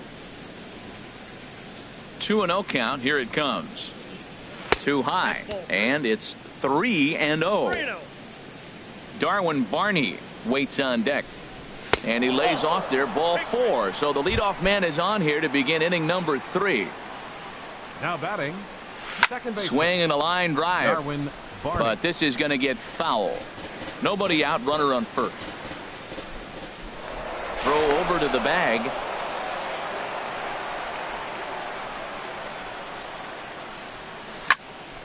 2-0 count. Here it comes. Too high. And it's 3-0. Darwin Barney waits on deck. And he lays off there, ball 4. So the leadoff man is on here to begin inning number 3. Now batting, second base. Swing and a line drive. Darwin Barney. But this is going to get foul. Nobody out, runner on first. Throw over to the bag.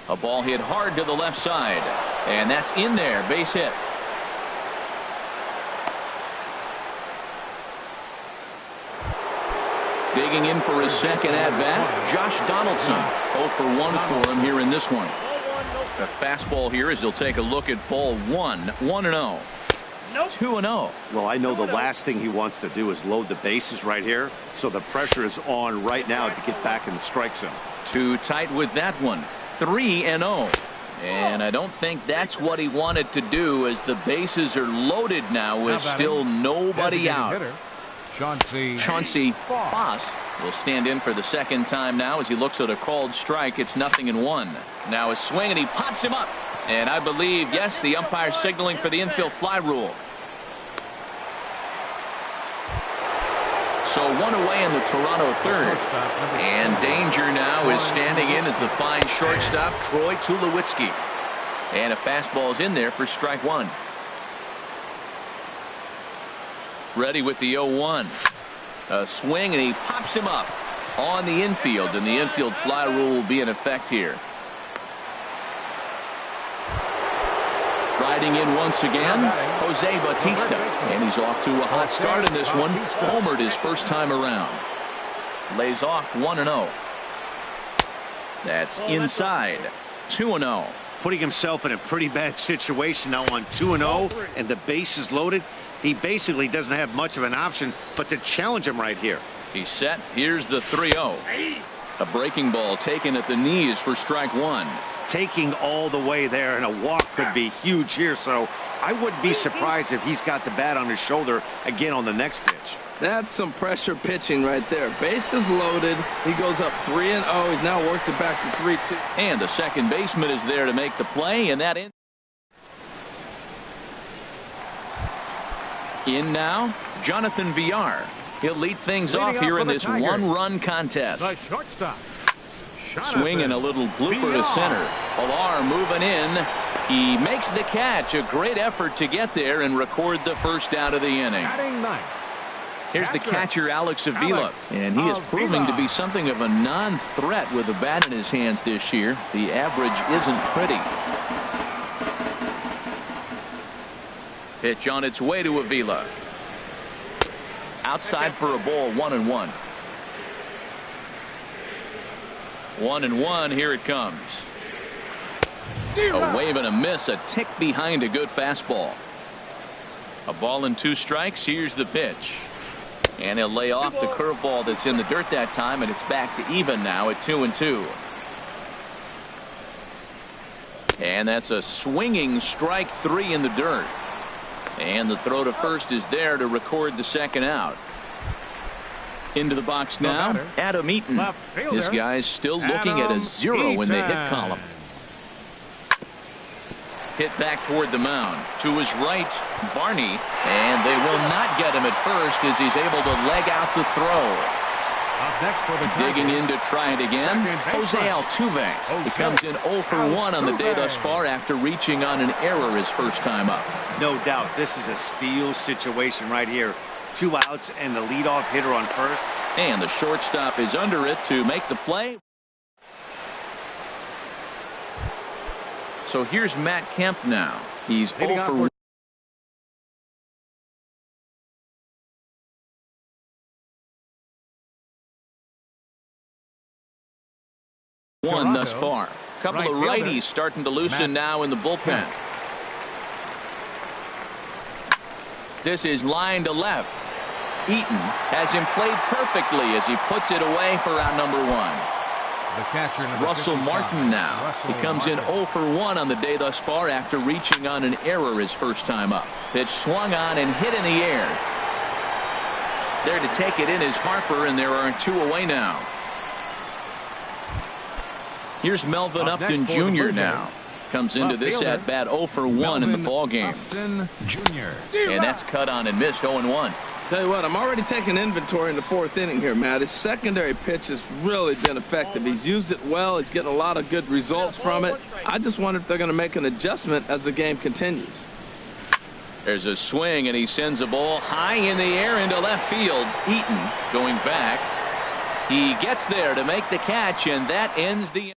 A ball hit hard to the left side. And that's in there, base hit. Digging in for his second at-bat, Josh Donaldson. 0 for 1 for him here in this one. A fastball here as he'll take a look at ball 1. 1-0. 2-0. Well, I know the last thing he wants to do is load the bases right here, so the pressure is on right now to get back in the strike zone. Too tight with that one. 3-0. And I don't think that's what he wanted to do, as the bases are loaded now with still nobody out. Hitter, Chauncey Foss will stand in for the second time now as he looks at a called strike. It's 0-1. Now a swing, and he pops him up. And I believe, yes, the umpire signaling for the infield fly rule. So 1 away in the Toronto third. And danger now is standing in as the fine shortstop, Troy Tulowitzki. And a fastball is in there for strike 1. Ready with the 0-1. A swing, and he pops him up on the infield, and the infield fly rule will be in effect here. Riding in once again, Jose Bautista, and he's off to a hot start in this one. Homered his first time around. Lays off 1-0. That's inside. 2-0. Putting himself in a pretty bad situation now on 2-0, and the base is loaded. He basically doesn't have much of an option but to challenge him right here. He's set. Here's the 3-0. A breaking ball taken at the knees for strike 1. Taking all the way there, and a walk could be huge here, so I wouldn't be surprised if he's got the bat on his shoulder again on the next pitch. That's some pressure pitching right there. Bases loaded. He goes up 3-0. He's now worked it back to 3-2. And the second baseman is there to make the play, and that in now, Jonathan Villar. He'll lead things off here in this one-run contest. The shortstop. Swing and a little blooper to center. Villar moving in. He makes the catch. A great effort to get there and record the first out of the inning. Here's the catcher, Alex Avila, and he is proving to be something of a non-threat with a bat in his hands this year. The average isn't pretty. Pitch on its way to Avila. Outside for a ball, 1-1. 1-1, here it comes. A wave and a miss, a tick behind a good fastball. A ball and 2 strikes. Here's the pitch. And he'll lay off the curveball that's in the dirt that time, and it's back to even now at 2-2. And that's a swinging strike 3 in the dirt. And the throw to first is there to record the second out. Into the box now, Adam Eaton. This guy's still looking at a 0 in the hit column. Hit back toward the mound. To his right, Barney. And they will not get him at first as he's able to leg out the throw. Digging in to try it again, Jose Altuve. He comes in 0 for 1 on the day thus far after reaching on an error his first time up. No doubt this is a steal situation right here. 2 outs and the leadoff hitter on first. And the shortstop is under it to make the play. So here's Matt Kemp now. He's 0 for 1 thus far. A couple of righties starting to loosen now in the bullpen. This is line to left. Eaton has him played perfectly as he puts it away for out number 1. Russell Martin now. He comes in 0 for 1 on the day thus far after reaching on an error his first time up. Pitch swung on and hit in the air. There to take it in is Harper, and there are 2 away now. Here's Melvin Upton Jr. now. comes into this at bat 0 for 1 in the ball game. Jr. And that's cut on and missed 0-1. Tell you what, I'm already taking inventory in the 4th inning here, Matt. His secondary pitch has really been effective. He's used it well. He's getting a lot of good results from it. I just wonder if they're going to make an adjustment as the game continues. There's a swing, and he sends a ball high in the air into left field. Eaton going back. He gets there to make the catch, and that ends the...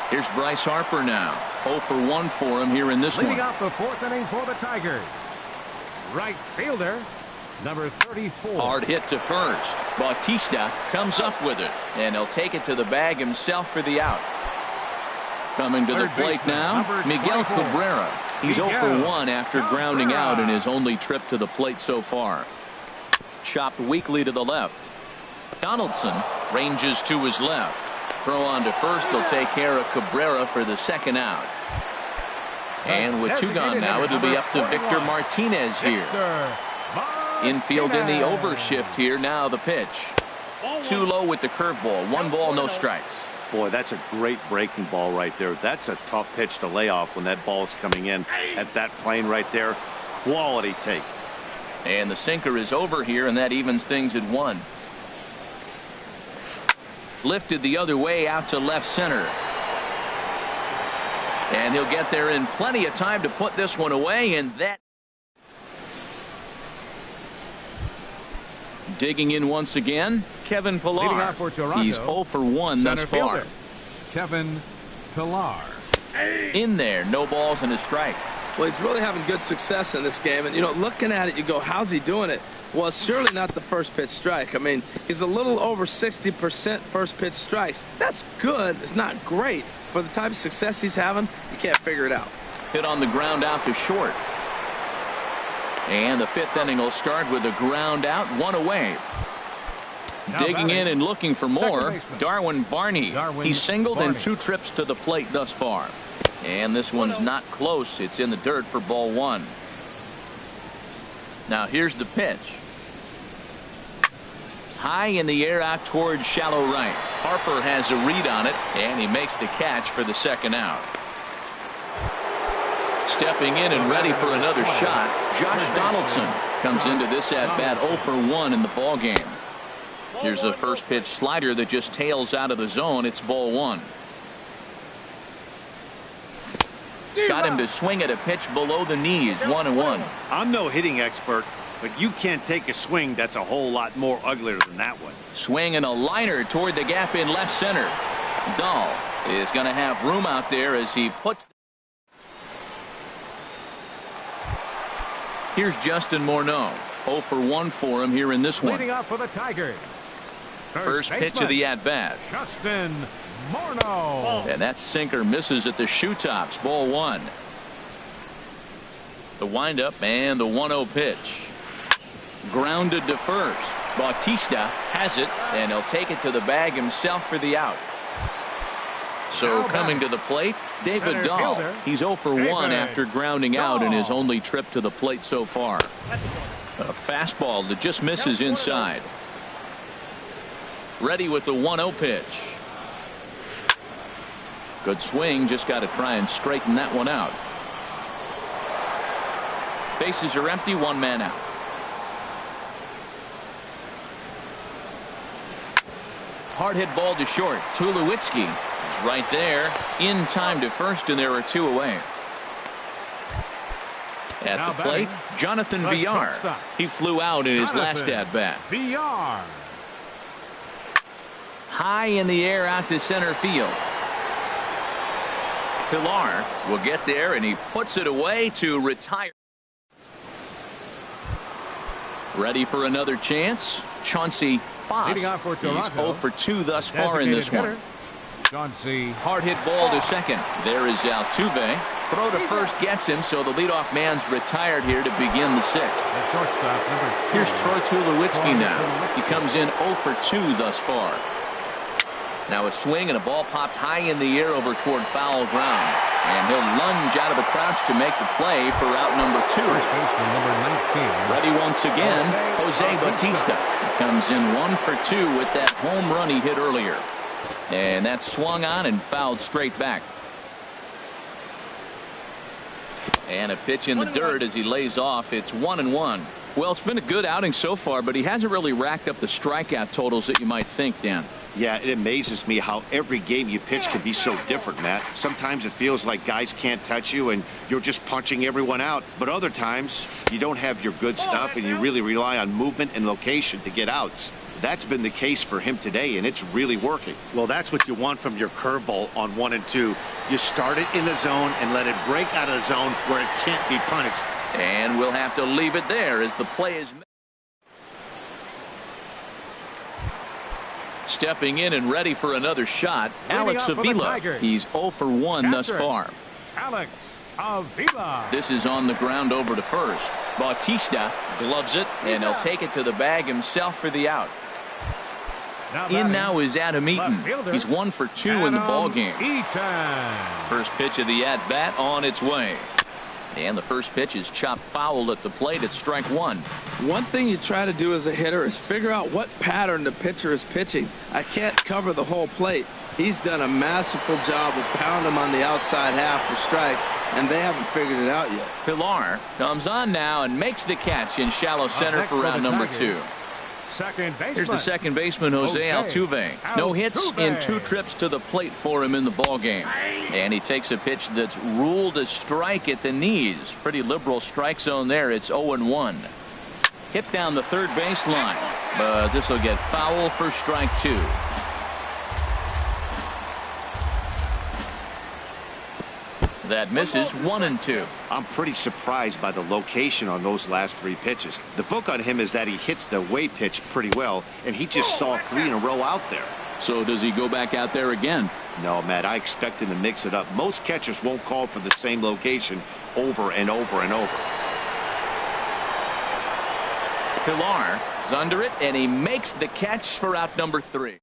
Here's Bryce Harper now. 0 for 1 for him here in this one. Leading off the 4th inning for the Tigers. Right fielder, number 34. Hard hit to first. Bautista comes up with it, and he'll take it to the bag himself for the out. Coming to the plate now, Miguel Cabrera. He's 0 for 1 after grounding out in his only trip to the plate so far. Chopped weakly to the left. Donaldson ranges to his left. Throw on to first. He'll take care of Cabrera for the second out. And with 2 gone now, it'll be up to Victor Martinez here. Infield in the overshift here. Now the pitch. Too low with the curveball. 1 ball, no strikes. Boy, that's a great breaking ball right there. That's a tough pitch to lay off when that ball is coming in at that plane right there. Quality take. And the sinker is over here, and that evens things at 1. Lifted the other way out to left center. And he'll get there in plenty of time to put this one away, and that... Digging in once again, Kevin Pillar. He's 0 for 1 thus far. Kevin Pillar. In there, no balls and a strike. Well, he's really having good success in this game. And, you know, looking at it, you go, how's he doing it? Well, it's surely not the first pitch strike. I mean, he's a little over 60% first pitch strikes. That's good. It's not great. For the type of success he's having, you can't figure it out. Hit on the ground out to short. And the 5th inning will start with a ground out, 1 away. Digging in and looking for more, Darwin Barney. He's singled in 2 trips to the plate thus far. And this one's not close. It's in the dirt for ball 1. Now here's the pitch. High in the air out towards shallow right. Harper has a read on it, and he makes the catch for the second out. Stepping in and ready for another shot, Josh Donaldson comes into this at bat 0 for 1 in the ball game. Here's a first pitch slider that just tails out of the zone. It's ball 1. Got him to swing at a pitch below the knees. 1-1. I'm no hitting expert, but you can't take a swing that's a whole lot more uglier than that one. Swing and a liner toward the gap in left center. Dahl is going to have room out there as he puts. Here's Justin Morneau. 0 for 1 for him here in this one. Leading off for the Tigers. First pitch of the at bat. Justin Morneau. And that sinker misses at the shoe tops. Ball 1. The windup and the 1-0 pitch. Grounded to first. Bautista has it, and he'll take it to the bag himself for the out. So coming to the plate, David Dahl. He's 0 for 1 after grounding out in his only trip to the plate so far. A fastball that just misses inside. Ready with the 1-0 pitch. Good swing, just got to try and straighten that one out. Bases are empty, 1 man out. Hard hit ball to short. Tulowitzki is right there in time to first, and there are 2 away. At the plate, Jonathan Villar. He flew out in his last at bat. Villar. High in the air out to center field. Pillar will get there, and he puts it away to retire. Ready for another chance. Chauncey Foss. He's 0 for 2 thus far in this one. Chauncey. Hard hit ball to second. There is Altuve. Throw to first gets him, so the leadoff man's retired here to begin the 6th. Here's Troy Tulowitzki now. He comes in 0 for 2 thus far. Now a swing and a ball popped high in the air over toward foul ground. And he'll lunge out of the crouch to make the play for out number 2. Ready once again, Jose Bautista. He comes in 1 for 2 with that home run he hit earlier. And that's swung on and fouled straight back. And a pitch in the dirt as he lays off. It's 1-1. Well, it's been a good outing so far, but he hasn't really racked up the strikeout totals that you might think, Dan. Yeah, it amazes me how every game you pitch can be so different, Matt. Sometimes it feels like guys can't touch you and you're just punching everyone out. But other times you don't have your good stuff and you really rely on movement and location to get outs. That's been the case for him today, and it's really working. Well, that's what you want from your curveball on 1 and 2. You start it in the zone and let it break out of the zone where it can't be punished. And we'll have to leave it there as the play is made. Stepping in and ready for another shot, Alex Avila. He's 0 for 1 thus far. Alex Avila. This is on the ground over to first. Bautista gloves it, and he'll take it to the bag himself for the out. In now is Adam Eaton. He's 1 for 2 in the ball game. First pitch of the at-bat on its way. And the first pitch is chopped foul at the plate at strike 1. One thing you try to do as a hitter is figure out what pattern the pitcher is pitching. I can't cover the whole plate. He's done a masterful job of pounding him on the outside half for strikes, and they haven't figured it out yet. Pilar comes on now and makes the catch in shallow center for round number 2. Here's the second baseman, Jose Altuve. No hits in 2 trips to the plate for him in the ball game. And he takes a pitch that's ruled a strike at the knees. Pretty liberal strike zone there. It's 0-1. Hit down the third base line, but this will get foul for strike 2. That misses 1-2. I'm pretty surprised by the location on those last 3 pitches. The book on him is that he hits the way pitch pretty well, and he just saw 3 in a row out there. So does he go back out there again? No, Matt, I expect him to mix it up. Most catchers won't call for the same location over and over and over. Pilar is under it, and he makes the catch for out number 3.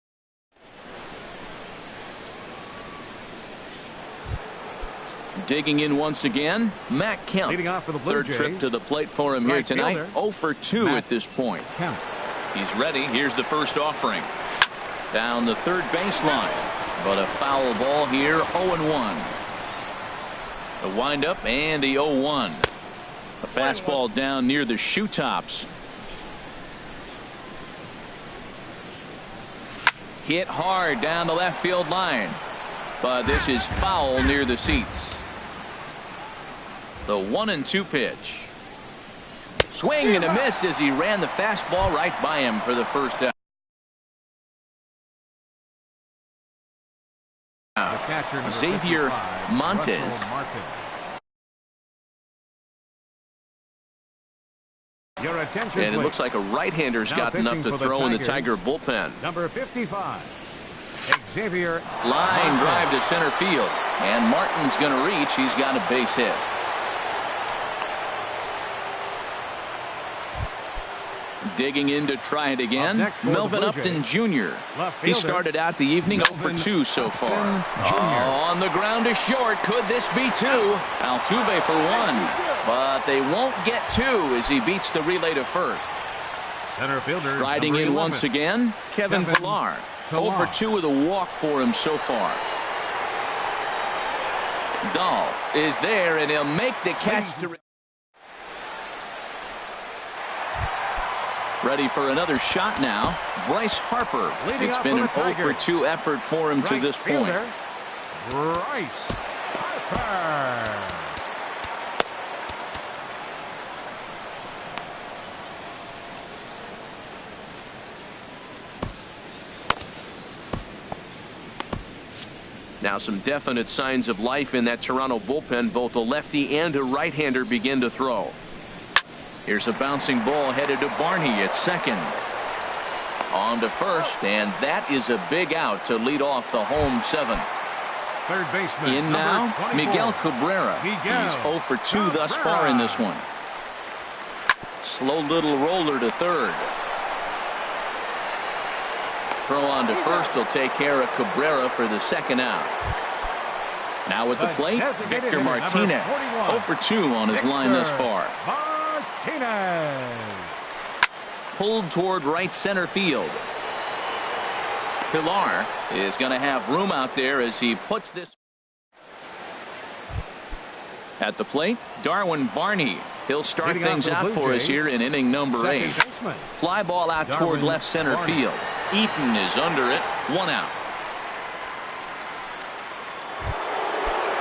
Digging in once again, Matt Kemp. Leading off for the Blue Third Jays. trip to the plate for him here tonight. Fielder, 0 for 2 Matt at this point. Kemp. He's ready. Here's the first offering. Down the third baseline. But a foul ball here, 0-1. The windup and the 0-1. A fastball down near the shoe tops. Hit hard down the left field line. But this is foul near the seats. The 1-2 pitch. Swing and a miss as he ran the fastball right by him for the first out. Xavier Montes. And it looks like a right-hander's got enough to throw in the Tiger bullpen. Number 55. Xavier. Line drive to center field. And Martin's going to reach. He's got a base hit. Digging in to try it again, Melvin Upton Jr. He started out the evening 0 for 2 so far. On the ground to short. Could this be 2? Altuve for 1. But they won't get 2 as he beats the relay to first. Center fielder. Striding in once again, Kevin Pillar. 0 for 2 with a walk for him so far. Dahl is there, and he'll make the catch to. Ready for another shot now. Bryce Harper. It's been an 0 for 2 effort for him to this point. Bryce Harper. Now some definite signs of life in that Toronto bullpen. Both a lefty and a right-hander begin to throw. Here's a bouncing ball headed to Barney at second. On to first, and that is a big out to lead off the home 7th. Third baseman. In now, 24. Miguel Cabrera. He's 0 for 2 thus far in this one. Slow little roller to third. Throw on to first will take care of Cabrera for the second out. Now with the plate, Victor Martinez. 0 for 2 on his line thus far. Martinez. Pulled toward right center field. Pilar is going to have room out there as he puts this at the plate. Darwin Barney. He'll start things out for us here in inning number 8. Fly ball out toward left center field. Eaton is under it. 1 out.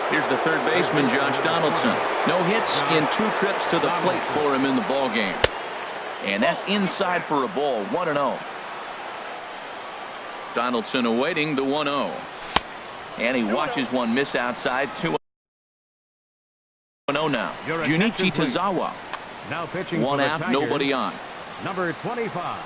Here's the third baseman, Josh Donaldson. No hits in 2 trips to the plate for him in the ball game. And that's inside for a ball. 1-0. Donaldson awaiting the 1-0. And he watches one miss outside. 2-0 now. Junichi Tazawa. Now pitching 1 out, nobody on. Number 25,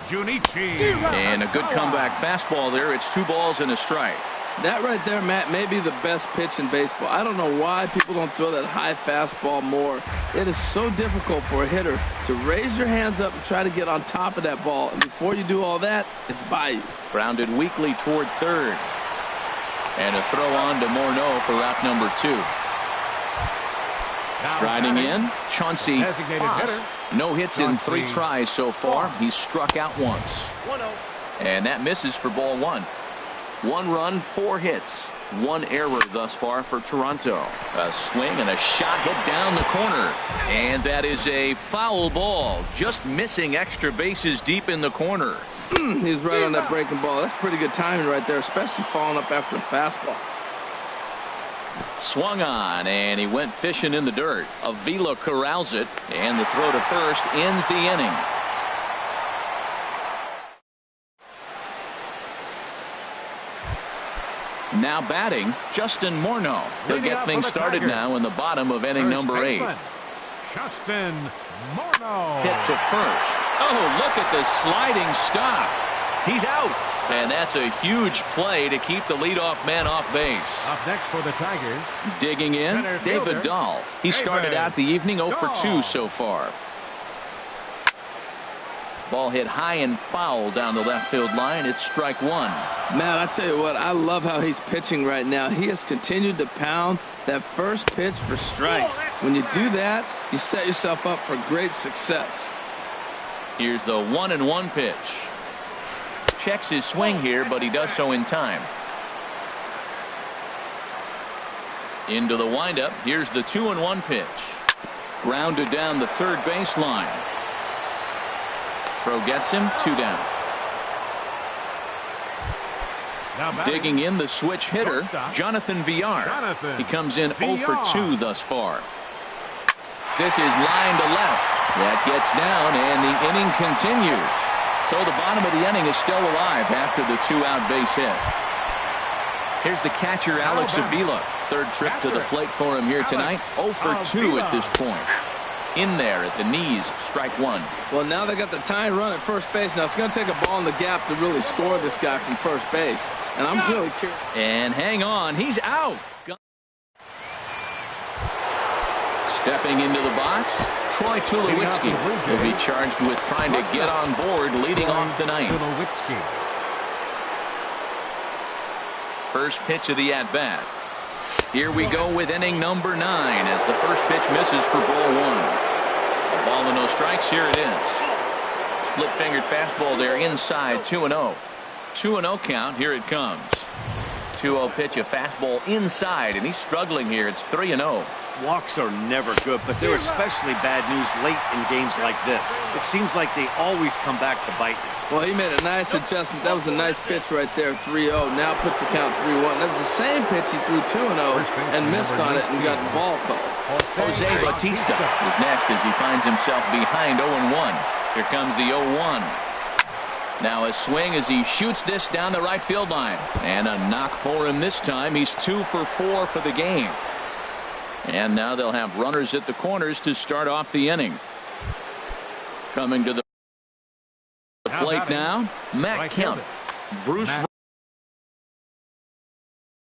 Junichi. And a good comeback fastball there. It's 2 balls and a strike. That right there, Matt, may be the best pitch in baseball. I don't know why people don't throw that high fastball more. It is so difficult for a hitter to raise your hands up and try to get on top of that ball. And before you do all that, it's by you. Grounded weakly toward third. And a throw on to Morneau for route number 2. Striding in, Chauncey Haas. No hits in 3 tries so far. He's struck out once. And that misses for ball 1. 1 run, 4 hits. 1 error thus far for Toronto. A swing and a shot hit down the corner. And that is a foul ball. Just missing extra bases deep in the corner. He's right on that breaking ball. That's pretty good timing right there, especially following up after a fastball. Swung on, and he went fishing in the dirt. Avila corrals it, and the throw to first ends the inning. Now batting, Justin Morneau. He'll get things started now in the bottom of inning number 8. Justin Morneau. Hit to first. Oh, look at the sliding stop. He's out. And that's a huge play to keep the leadoff man off base. Up next for the Tigers. Digging in, David Dahl. He started out the evening 0 for 2 so far. Ball hit high and foul down the left field line. It's strike 1. Man, I tell you what, I love how he's pitching right now. He has continued to pound that first pitch for strikes. When you do that, you set yourself up for great success. Here's the 1-1 pitch. Checks his swing here, but he does so in time. Into the windup. Here's the 2-1 pitch. Grounded down the third baseline. Throw gets him. 2 down. Digging in, the switch hitter, Jonathan Villar. He comes in 0 for 2 thus far. This is line to left. That gets down, and the inning continues. So the bottom of the inning is still alive after the 2-out base hit. Here's the catcher, Alex Avila. Third trip to the plate for him here tonight. 0 for 2 at this point. In there at the knees, strike 1. Well, now they got the tying run at first base. Now it's going to take a ball in the gap to really score this guy from first base. And I'm really curious. And hang on, he's out. Stepping into the box, Troy Tulowitzki will be charged with trying to get on board leading off the ninth. First pitch of the at-bat. Here we go with inning number 9 as the first pitch misses for ball 1. A ball and no strikes. Here it is. Split-fingered fastball there inside. 2-0. 2-0 count. Here it comes. 2-0 pitch, a fastball inside, and he's struggling here. It's 3-0. Walks are never good, but they're especially bad news late in games like this. It seems like they always come back to bite you. Well, he made a nice adjustment. That was a nice pitch right there, 3-0. Now puts the count 3-1. That was the same pitch he threw 2-0 and missed on it and got the ball called. Jose Bautista is next as he finds himself behind 0-1. Here comes the 0-1. Now a swing as he shoots this down the right field line. And a knock for him this time. He's 2 for 4 for the game. And now they'll have runners at the corners to start off the inning. Coming to the plate now, Matt Kemp. Bruce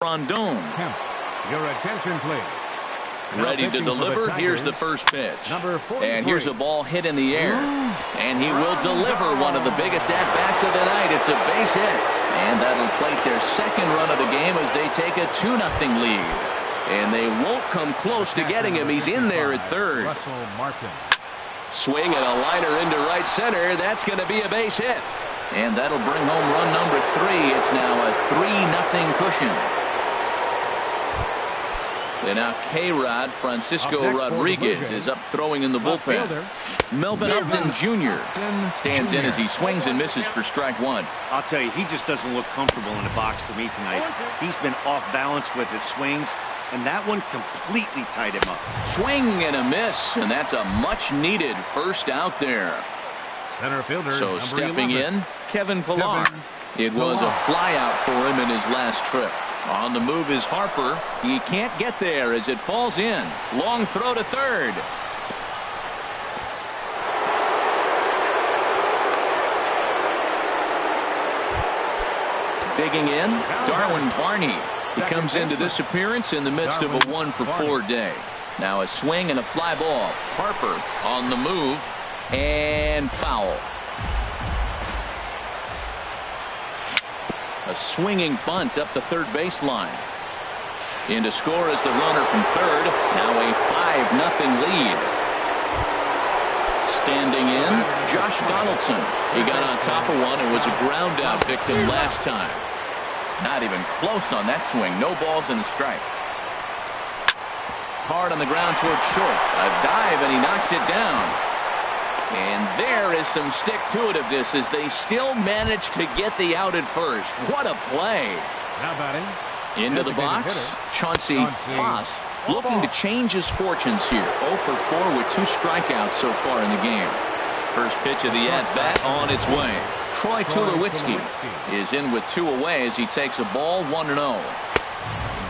Rondon. Your attention, please. Ready to deliver. Here's the first pitch. And here's a ball hit in the air. And he will deliver one of the biggest at-bats of the night. It's a base hit. And that'll plate their second run of the game as they take a 2-0 lead. And they won't come close to getting him. He's in there at third. Swing and a liner into right center. That's going to be a base hit. And that'll bring home run number 3. It's now a 3-0 cushion. And now K-Rod Francisco Rodriguez is up throwing in the bullpen. Melvin Upton Jr. stands in as he swings and misses for strike 1. I'll tell you, he just doesn't look comfortable in the box to me tonight. He's been off balance with his swings, and that one completely tied him up. Swing and a miss, and that's a much-needed first out there. Center fielder, So stepping 11. in, Kevin Pillar. It was a flyout for him in his last trip. On the move is Harper. He can't get there as it falls in. Long throw to third. Digging in, Darwin Barney. He comes into this appearance in the midst of a 1-for-4 day. Now a swing and a fly ball. Harper on the move and foul. A swinging bunt up the third baseline. In to score is the runner from third. Now a 5-0 lead. Standing in, Josh Donaldson. He got on top of one and was a ground out victim last time. Not even close on that swing. No balls and a strike. Hard on the ground towards short. A dive and he knocks it down. And there is some stick-to-itiveness as they still manage to get the out at first. What a play. Now batting. Into the box, Chauncey Haas looking to change his fortunes here. 0 for 4 with 2 strikeouts so far in the game. First pitch of the at-bat on its way. Troy Tulowitzki is in with 2 away as he takes a ball 1-0.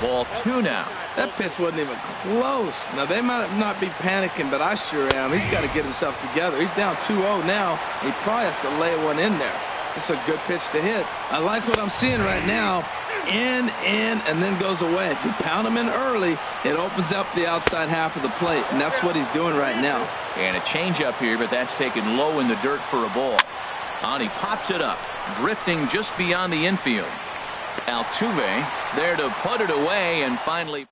Ball 2 now. That pitch wasn't even close. Now, they might not be panicking, but I sure am. He's got to get himself together. He's down 2-0 now. He probably has to lay one in there. It's a good pitch to hit. I like what I'm seeing right now. In, and then goes away. If you pound him in early, it opens up the outside half of the plate, and that's what he's doing right now. And a changeup here, but that's taken low in the dirt for a ball. On he pops it up, drifting just beyond the infield. Altuve is there to put it away, and finally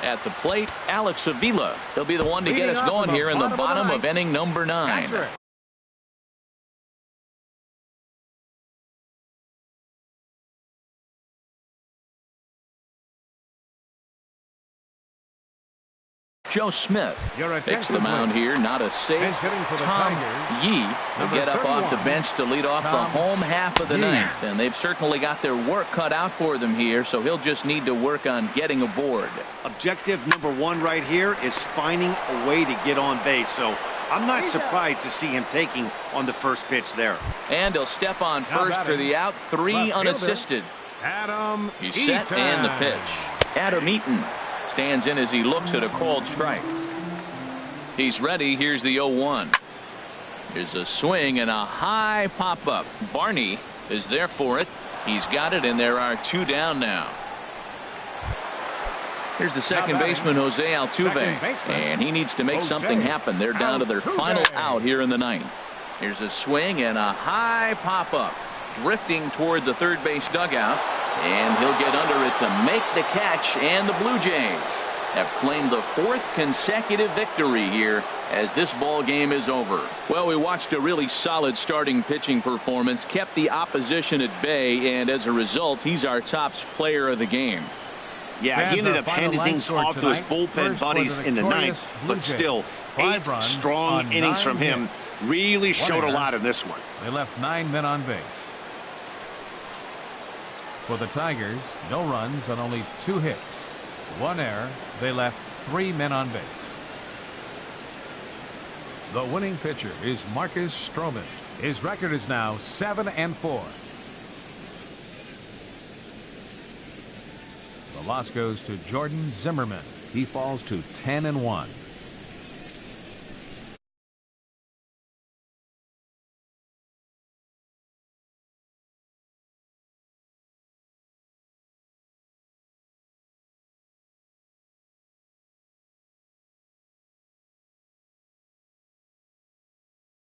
at the plate, Alex Avila. He'll be the one to get us going here in the bottom of inning number 9. Joe Smith takes the mound here. Not a save. Tom Yee will get up off the bench to lead off the home half of the ninth. And they've certainly got their work cut out for them here, so he'll just need to work on getting aboard. Objective number 1 right here is finding a way to get on base. So I'm not surprised to see him taking on the first pitch there. And he'll step on first for the out. 3 unassisted. He's set and the pitch. Adam Eaton stands in as he looks at a called strike. He's ready. Here's the 0-1. Here's a swing and a high pop-up. Barney is there for it. He's got it, and there are 2 down now. Here's the second baseman, Jose Altuve, and he needs to make something happen. They're down to their final out here in the 9th. Here's a swing and a high pop-up, drifting toward the third base dugout. And he'll get under it to make the catch, and the Blue Jays have claimed the 4th consecutive victory here as this ball game is over. Well, we watched a really solid starting pitching performance, kept the opposition at bay, and as a result, he's our top player of the game. Yeah, he ended up handing things off to his bullpen buddies in the 9th, but still, 8 strong innings from him really showed a lot in this one. They left 9 men on base. For the Tigers, no runs on only 2 hits. 1 error. They left 3 men on base. The winning pitcher is Marcus Stroman. His record is now 7-4. The loss goes to Jordan Zimmerman. He falls to 10-1.